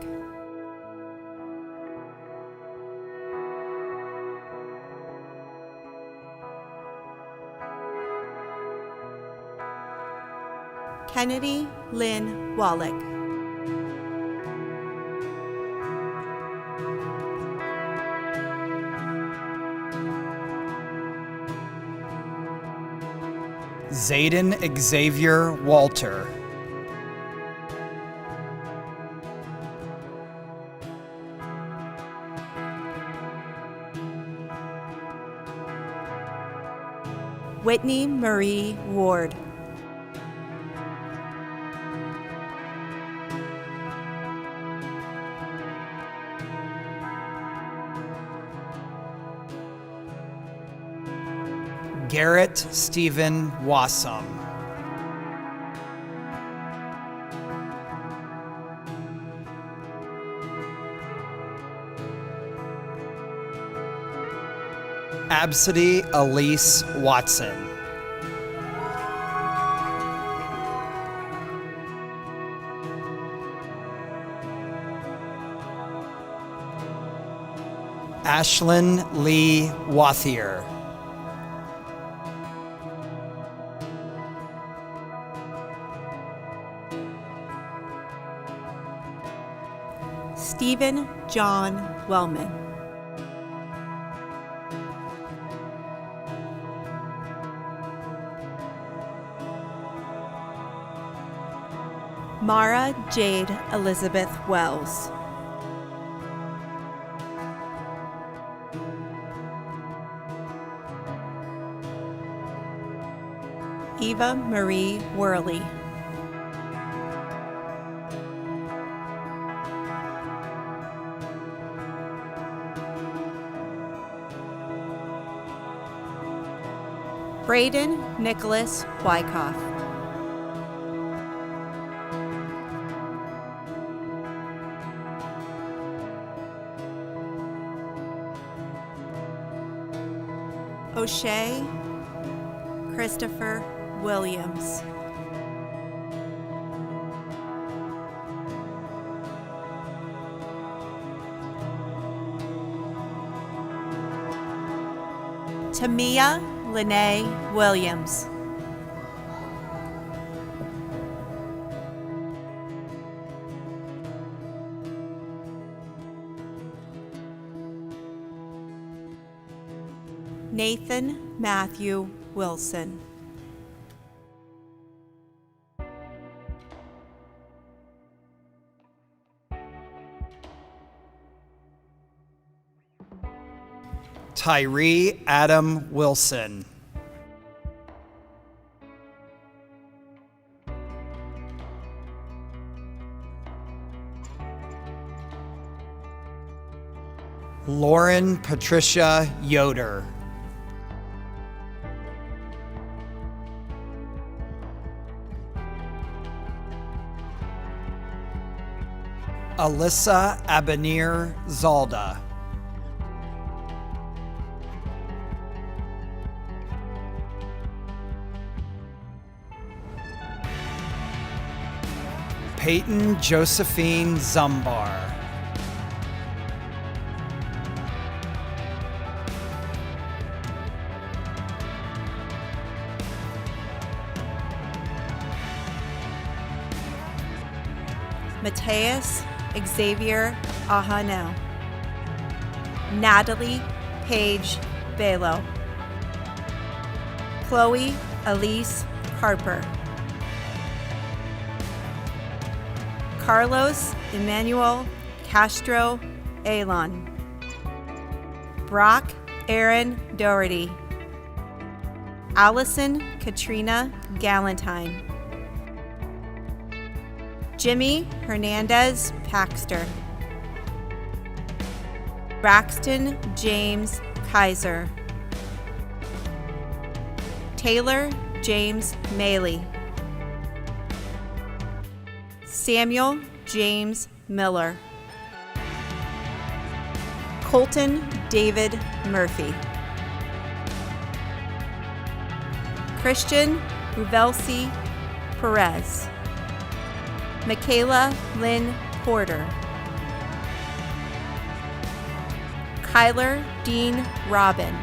Kennedy Lynn Wallach. Zayden Xavier Walter. Whitney Marie Ward. Garrett Stephen Wassam. Absidy Elise Watson. Ashlyn Lee Wathier. Stephen John Wellman. Mara Jade Elizabeth Wells. Eva Marie Worley. Braden Nicholas Wyckoff. O'Shea Christopher Williams. Tamia Lene Williams. Nathan Matthew Wilson. Tyree Adam Wilson. Lauren Patricia Yoder. Alyssa Abanir Zalda. Peyton Josephine Zumbar. Mateus Xavier Ahano. Natalie Paige Balo. Chloe Elise Harper. Carlos Emmanuel Castro Alon. Brock Aaron Doherty. Allison Katrina Galentine. Jimmy Hernandez Paxter. Braxton James Kaiser. Taylor James Maley. Samuel James Miller. Colton David Murphy. Christian Uvelsi Perez. Michaela Lynn Porter. Kyler Dean Robin.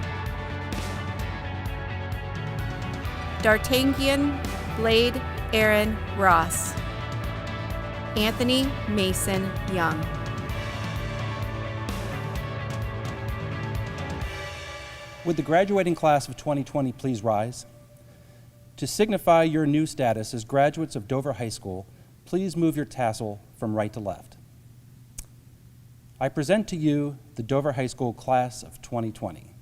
D'Artagnan Blade Aaron Ross. Anthony Mason Young. Would the graduating class of 2020 please rise? To signify your new status as graduates of Dover High School, please move your tassel from right to left. I present to you the Dover High School class of 2020.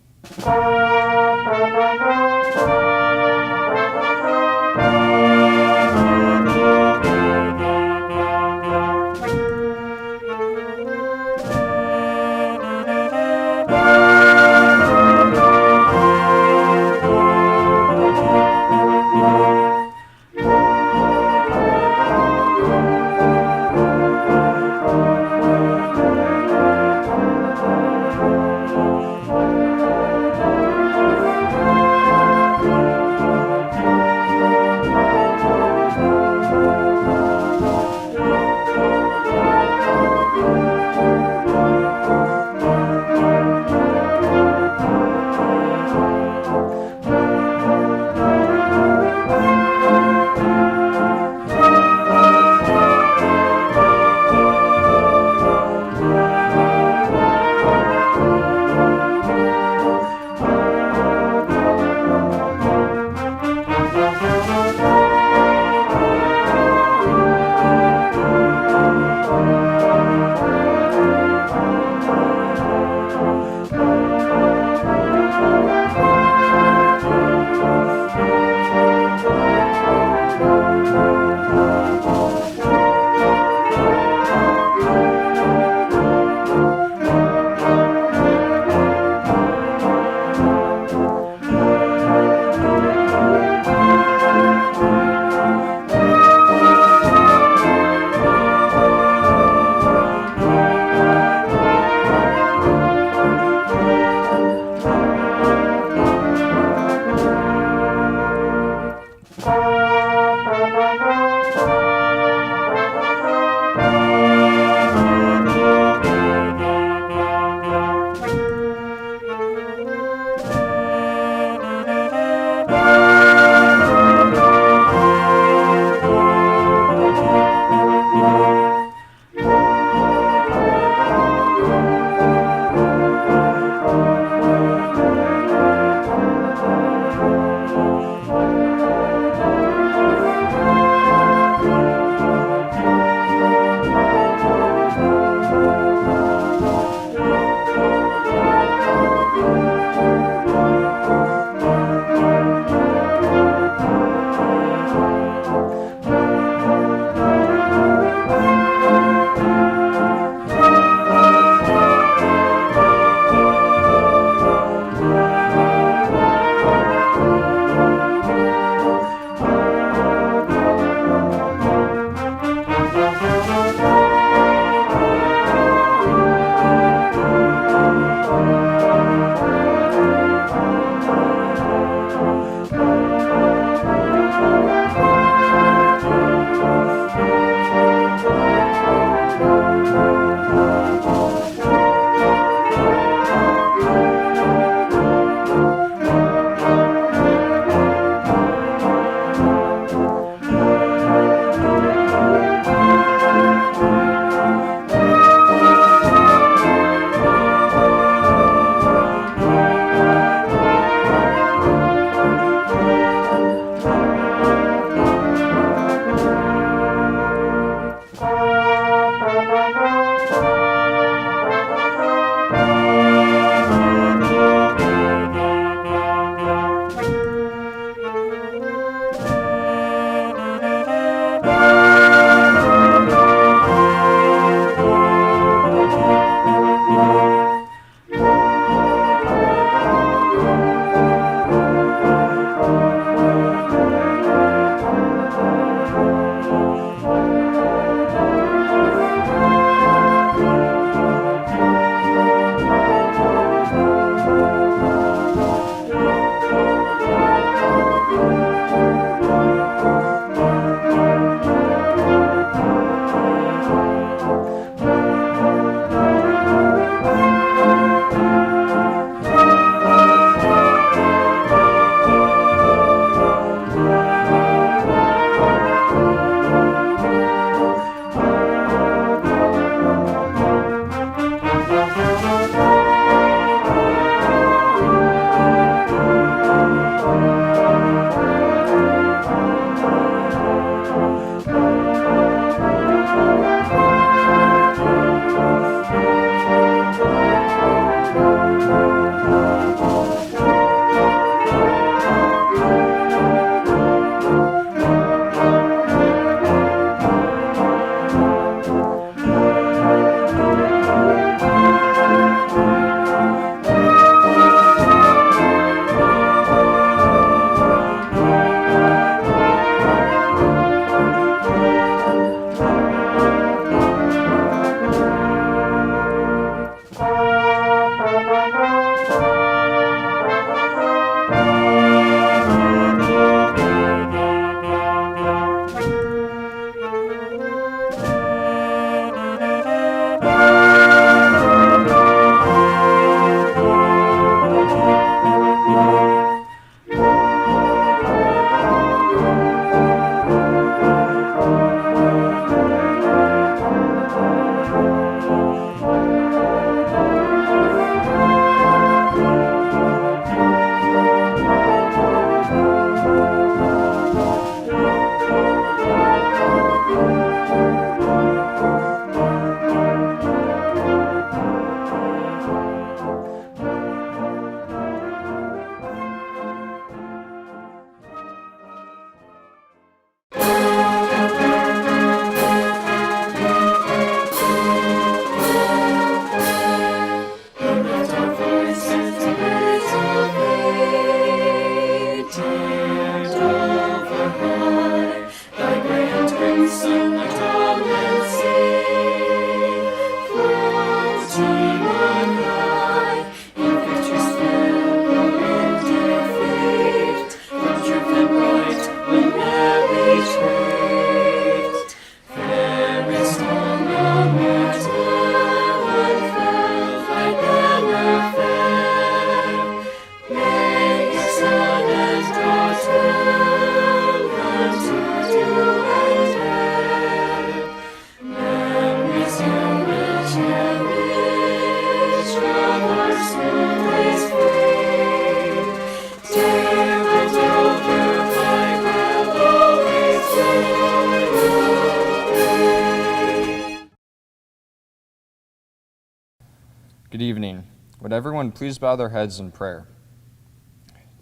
Good evening. Would everyone please bow their heads in prayer?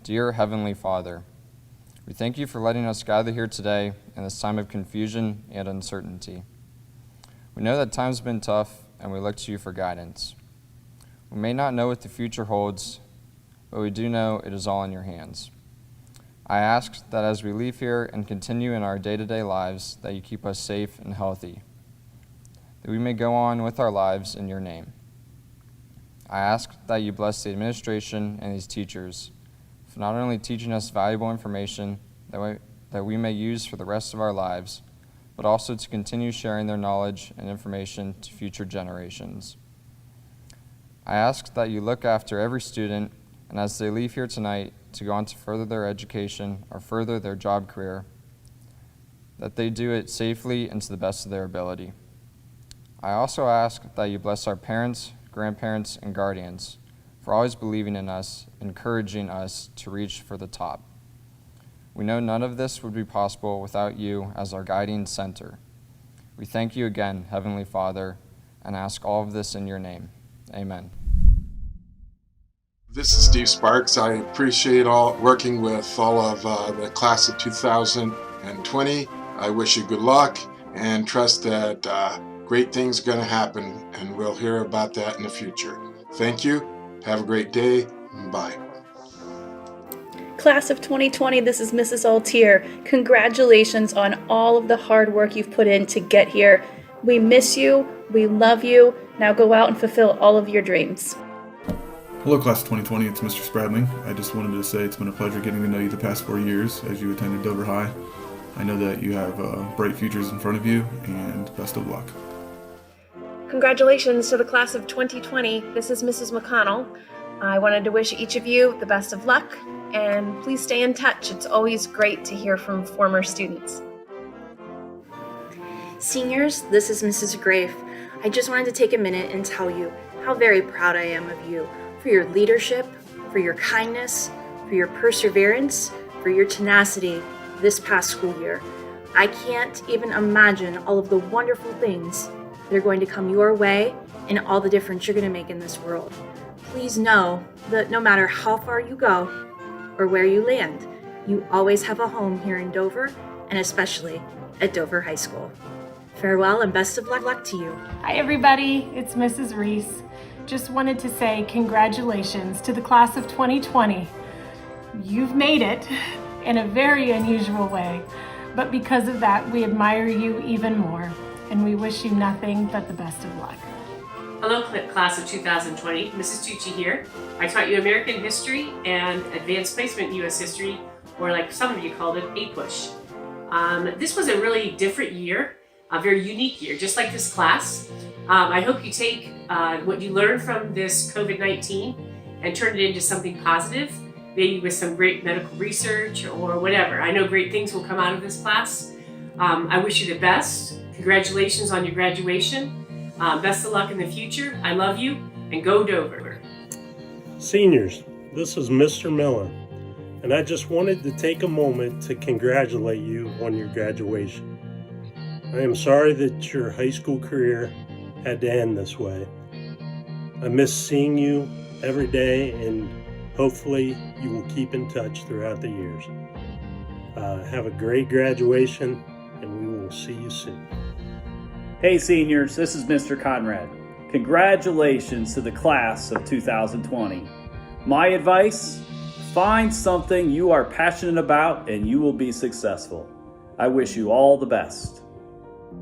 Dear Heavenly Father, we thank you for letting us gather here today in this time of confusion and uncertainty. We know that times have been tough, and we look to you for guidance. We may not know what the future holds, but we do know it is all in your hands. I ask that as we leave here and continue in our day-to-day lives, that you keep us safe and healthy, that we may go on with our lives in your name. I ask that you bless the administration and these teachers for not only teaching us valuable information that we may use for the rest of our lives, but also to continue sharing their knowledge and information to future generations. I ask that you look after every student, and as they leave here tonight to go on to further their education or further their job career, that they do it safely and to the best of their ability. I also ask that you bless our parents, grandparents, and guardians for always believing in us, encouraging us to reach for the top. We know none of this would be possible without you as our guiding center. We thank you again, Heavenly Father, and ask all of this in your name. Amen. This is Steve Sparks. I appreciate working with all of the class of 2020. I wish you good luck and trust that great things are going to happen, and we'll hear about that in the future. Thank you. Have a great day. Bye. Class of 2020, this is Mrs. Altier. Congratulations on all of the hard work you've put in to get here. We miss you. We love you. Now go out and fulfill all of your dreams. Hello, Class of 2020. It's Mr. Spradling. I just wanted to say it's been a pleasure getting to know you the past 4 years as you attended Dover High. I know that you have bright futures in front of you, and best of luck. Congratulations to the class of 2020. This is Mrs. McConnell. I wanted to wish each of you the best of luck, and please stay in touch. It's always great to hear from former students. Seniors, this is Mrs. Grafe. I just wanted to take a minute and tell you how very proud I am of you for your leadership, for your kindness, for your perseverance, for your tenacity this past school year. I can't even imagine all of the wonderful things that are going to come your way and all the difference you're going to make in this world. Please know that no matter how far you go or where you land, you always have a home here in Dover, and especially at Dover High School. Farewell and best of luck to you. Hi everybody, it's Mrs. Reese. Just wanted to say congratulations to the class of 2020. You've made it in a very unusual way, but because of that, we admire you even more, and we wish you nothing but the best of luck. Hello, class of 2020. Mrs. Tucci here. I taught you American history and advanced placement U.S. history, or like some of you called it, APUSH. This was a really different year, a very unique year, just like this class. I hope you take what you learned from this COVID-19 and turn it into something positive, maybe with some great medical research or whatever. I know great things will come out of this class. I wish you the best. Congratulations on your graduation. Best of luck in the future. I love you, and go Dover. Seniors, this is Mr. Miller, and I just wanted to take a moment to congratulate you on your graduation. I am sorry that your high school career had to end this way. I miss seeing you every day, and hopefully you will keep in touch throughout the years. Have a great graduation, and we will see you soon. Hey seniors, this is Mr. Conrad. Congratulations to the class of 2020. My advice, find something you are passionate about and you will be successful. I wish you all the best.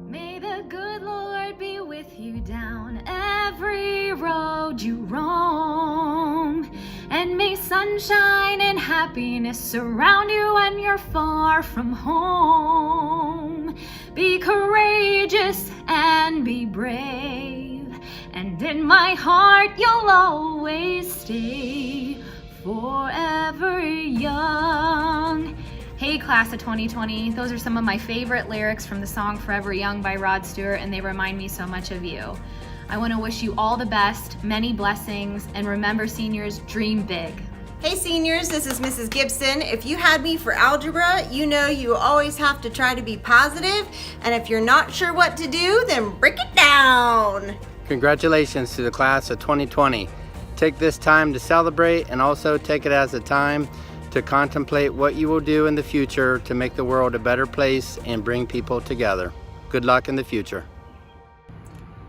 May the good Lord be with you down every road you roam. And may sunshine and happiness surround you when you're far from home. Be courageous and be brave, and in my heart you'll always stay forever young. Hey class of 2020, those are some of my favorite lyrics from the song Forever Young by Rod Stewart, and they remind me so much of you. I want to wish you all the best, many blessings, and remember seniors, dream big. Hey seniors, this is Mrs. Gibson. If you had me for algebra, you know you always have to try to be positive, and if you're not sure what to do, then break it down. Congratulations to the class of 2020. Take this time to celebrate, and also take it as a time to contemplate what you will do in the future to make the world a better place and bring people together. Good luck in the future.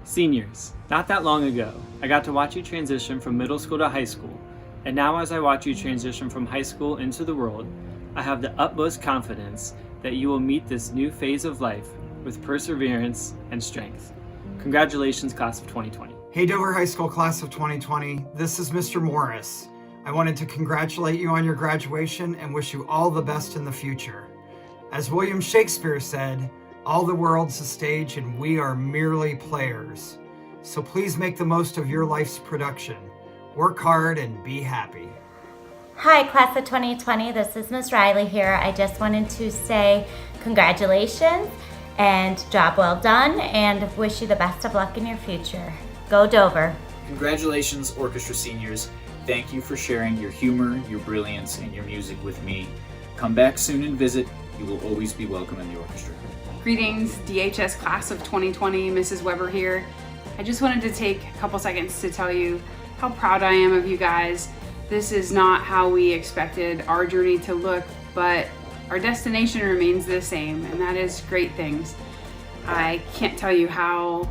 Seniors, not that long ago, I got to watch you transition from middle school to high school. And now as I watch you transition from high school into the world, I have the utmost confidence that you will meet this new phase of life with perseverance and strength. Congratulations, class of 2020. Hey Dover High School class of 2020, this is Mr. Morris. I wanted to congratulate you on your graduation and wish you all the best in the future. As William Shakespeare said, all the world's a stage and we are merely players. So please make the most of your life's production. Work hard and be happy. Hi, class of 2020. This is Ms. Riley here. I just wanted to say congratulations and job well done, and wish you the best of luck in your future. Go Dover. Congratulations, orchestra seniors. Thank you for sharing your humor, your brilliance, and your music with me. Come back soon and visit. You will always be welcome in the orchestra. Greetings, DHS class of 2020. Mrs. Weber here. I just wanted to take a couple seconds to tell you how proud I am of you guys. This is not how we expected our journey to look, but our destination remains the same, and that is great things. I can't tell you how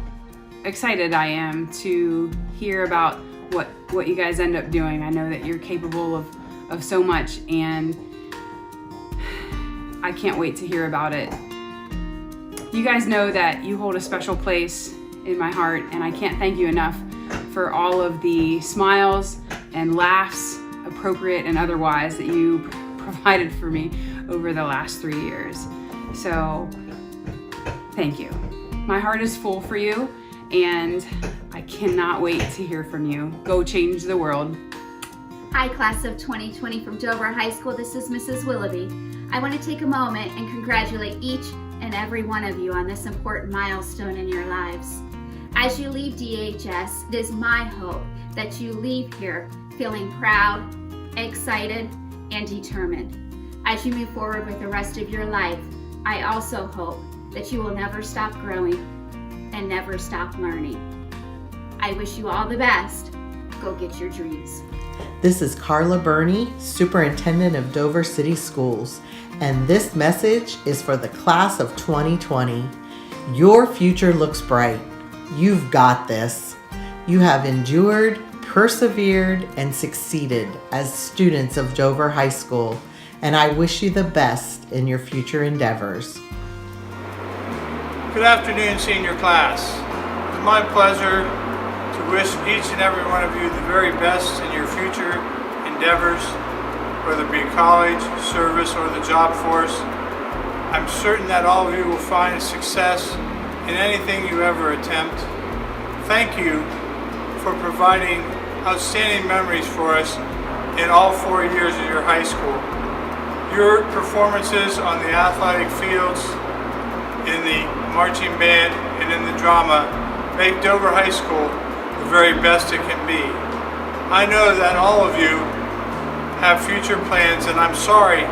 excited I am to hear about what you guys end up doing. I know that you're capable of so much, and I can't wait to hear about it. You guys know that you hold a special place in my heart, and I can't thank you enough for all of the smiles and laughs, appropriate and otherwise, that you provided for me over the last 3 years. So, thank you. My heart is full for you, and I cannot wait to hear from you. Go change the world. Hi, class of 2020 from Dover High School. This is Mrs. Willoughby. I want to take a moment and congratulate each and every one of you on this important milestone in your lives. As you leave DHS, it is my hope that you leave here feeling proud, excited, and determined. As you move forward with the rest of your life, I also hope that you will never stop growing and never stop learning. I wish you all the best. Go get your dreams. This is Carla Burney, Superintendent of Dover City Schools, and this message is for the class of 2020. Your future looks bright. You've got this. You have endured, persevered, and succeeded as students of Dover High School, and I wish you the best in your future endeavors. Good afternoon, senior class. It's my pleasure to wish each and every one of you the very best in your future endeavors, whether it be college, service, or the job force. I'm certain that all of you will find success in anything you ever attempt. Thank you for providing outstanding memories for us in all 4 years of your high school. Your performances on the athletic fields, in the marching band, and in the drama make Dover High School the very best it can be. I know that all of you have future plans, and I'm sorry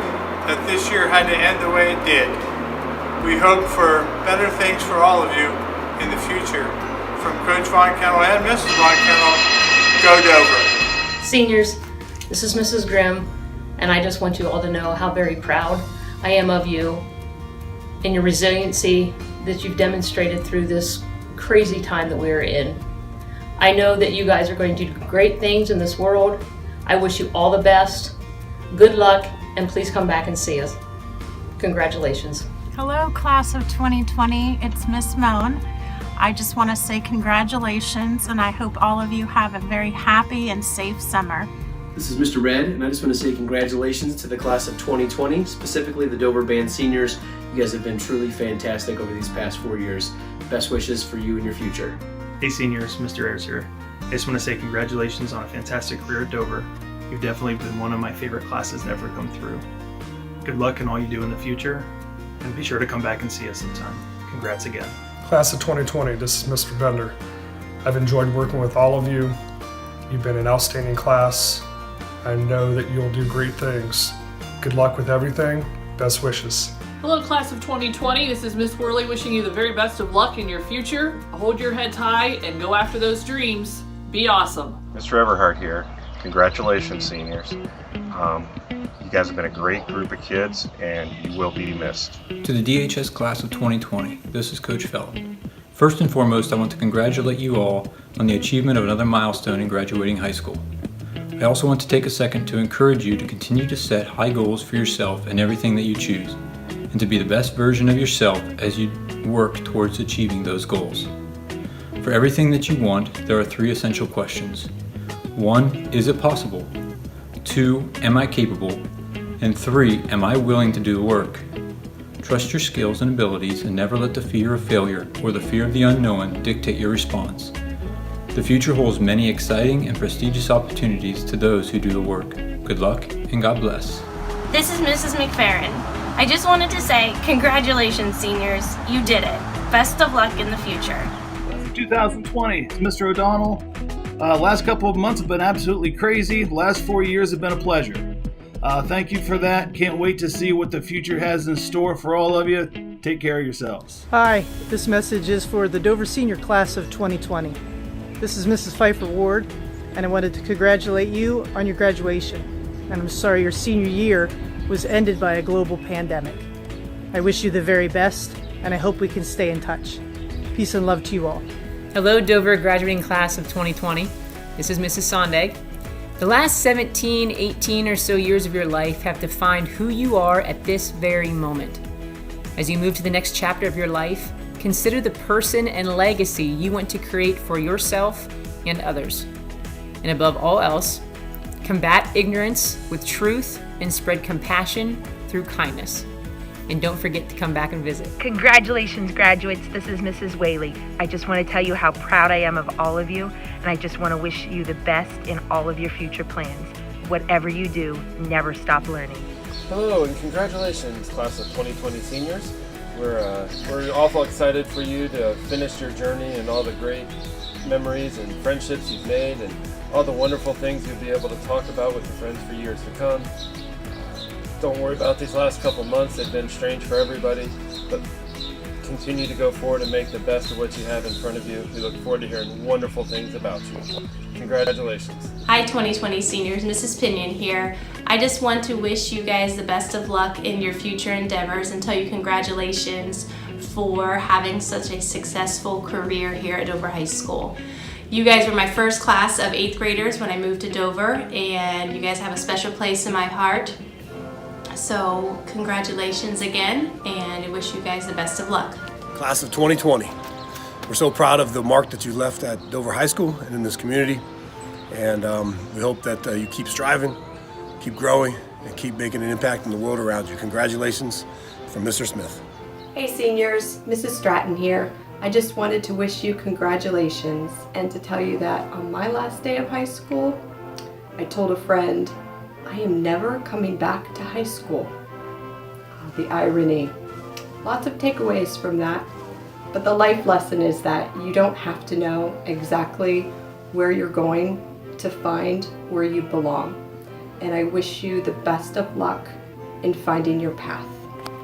that this year had to end the way it did. We hope for better things for all of you in the future. From Coach Von Kennel and Mrs. Von Kennel, go Dover. Seniors, this is Mrs. Grimm, and I just want you all to know how very proud I am of you and your resiliency that you've demonstrated through this crazy time that we're in. I know that you guys are going to do great things in this world. I wish you all the best. Good luck, and please come back and see us. Congratulations. Hello, class of 2020. It's Miss Moan. I just want to say congratulations, and I hope all of you have a very happy and safe summer. This is Mr. Red, and I just want to say congratulations to the class of 2020, specifically the Dover Band seniors. You guys have been truly fantastic over these past 4 years. Best wishes for you and your future. Hey seniors, Mr. Ayers here. I just want to say congratulations on a fantastic career at Dover. You've definitely been one of my favorite classes to ever come through. Good luck in all you do in the future, and be sure to come back and see us sometime. Congrats again. Class of 2020, this is Mr. Bender. I've enjoyed working with all of you. You've been an outstanding class. I know that you'll do great things. Good luck with everything. Best wishes. Hello, class of 2020. This is Miss Worley wishing you the very best of luck in your future. Hold your heads high and go after those dreams. Be awesome. Mr. Everhart here. Congratulations, seniors. You guys have been a great group of kids, and you will be missed. To the DHS class of 2020, this is Coach Feld. First and foremost, I want to congratulate you all on the achievement of another milestone in graduating high school. I also want to take a second to encourage you to continue to set high goals for yourself in everything that you choose, and to be the best version of yourself as you work towards achieving those goals. For everything that you want, there are 3 essential questions. 1, is it possible? 2, am I capable? And 3, am I willing to do the work? Trust your skills and abilities and never let the fear of failure or the fear of the unknown dictate your response. The future holds many exciting and prestigious opportunities to those who do the work. Good luck and God bless. This is Mrs. McFerrin. I just wanted to say congratulations, seniors. You did it. Best of luck in the future. 2020, it's Mr. O'Donnell. Last couple of months have been absolutely crazy. The last 4 years have been a pleasure. Thank you for that. Can't wait to see what the future has in store for all of you. Take care of yourselves. Hi, this message is for the Dover Senior Class of 2020. This is Mrs. Pfeiffer Ward, and I wanted to congratulate you on your graduation. And I'm sorry your senior year was ended by a global pandemic. I wish you the very best, and I hope we can stay in touch. Peace and love to you all. Hello, Dover graduating class of 2020. This is Mrs. Sondag. The last 17, 18 or so years of your life have defined who you are at this very moment. As you move to the next chapter of your life, consider the person and legacy you want to create for yourself and others. And above all else, combat ignorance with truth and spread compassion through kindness. and don't forget to come back and visit. Congratulations, graduates. This is Mrs. Whaley. I just want to tell you how proud I am of all of you, and I just want to wish you the best in all of your future plans. Whatever you do, never stop learning. Hello, and congratulations, class of 2020 seniors. We're awful excited for you to finish your journey and all the great memories and friendships you've made and all the wonderful things you'll be able to talk about with your friends for years to come. Don't worry about these last couple months. They've been strange for everybody, but continue to go forward and make the best of what you have in front of you. We look forward to hearing wonderful things about you. Congratulations. Hi 2020 seniors, Mrs. Pinion here. I just want to wish you guys the best of luck in your future endeavors and tell you congratulations for having such a successful career here at Dover High School. You guys were my first class of 8th graders when I moved to Dover, and you guys have a special place in my heart. So congratulations again, and I wish you guys the best of luck. Class of 2020. We're so proud of the mark that you left at Dover High School and in this community. And we hope that you keep striving, keep growing, and keep making an impact in the world around you. Congratulations from Mr. Smith. Hey seniors, Mrs. Stratton here. I just wanted to wish you congratulations and to tell you that on my last day of high school, I told a friend, I am never coming back to high school. The irony. Lots of takeaways from that, but the life lesson is that you don't have to know exactly where you're going to find where you belong. And I wish you the best of luck in finding your path.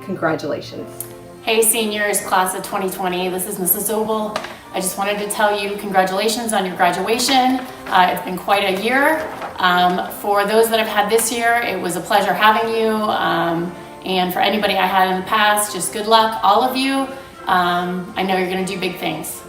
Congratulations. Hey seniors, class of 2020, this is Mrs. Obel. I just wanted to tell you congratulations on your graduation. It's been quite a year. For those that I've had this year, it was a pleasure having you. And for anybody I had in the past, just good luck, all of you. I know you're gonna do big things.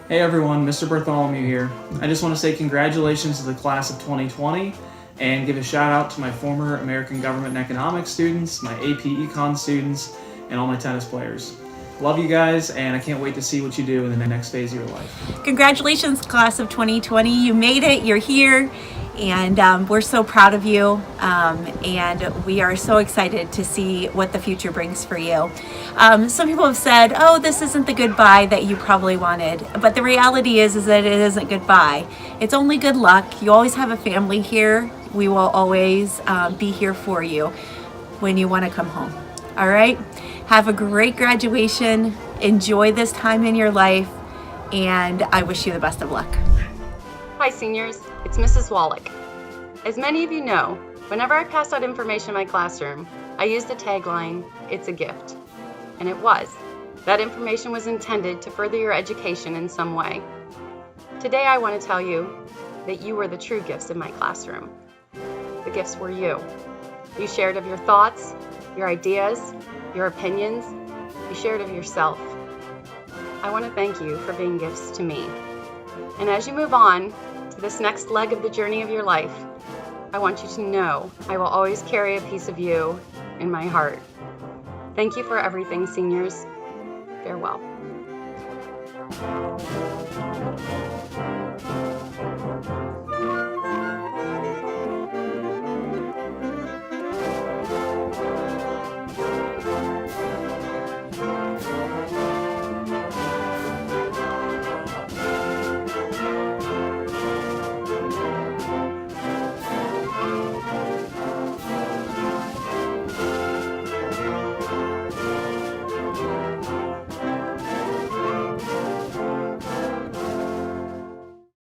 Hey everyone, Mr. Bartholomew here. I just want to say congratulations to the class of 2020 and give a shout out to my former American Government and Economics students, my AP Econ students, and all my tennis players. Love you guys, and I can't wait to see what you do in the next phase of your life. Congratulations, class of 2020. You made it, you're here, and we're so proud of you, and we are so excited to see what the future brings for you. Some people have said, oh, this isn't the goodbye that you probably wanted, but the reality is that it isn't goodbye. It's only good luck. You always have a family here. We will always be here for you when you want to come home. All right? Have a great graduation. Enjoy this time in your life, and I wish you the best of luck. Hi seniors, it's Mrs. Wallach. As many of you know, whenever I pass out information in my classroom, I use the tagline, "It's a gift." And it was. That information was intended to further your education in some way. Today I want to tell you that you were the true gifts in my classroom. The gifts were you. You shared of your thoughts, your ideas, your opinions. You shared of yourself. I want to thank you for being gifts to me. And as you move on to this next leg of the journey of your life, I want you to know I will always carry a piece of you in my heart. Thank you for everything, seniors. Farewell.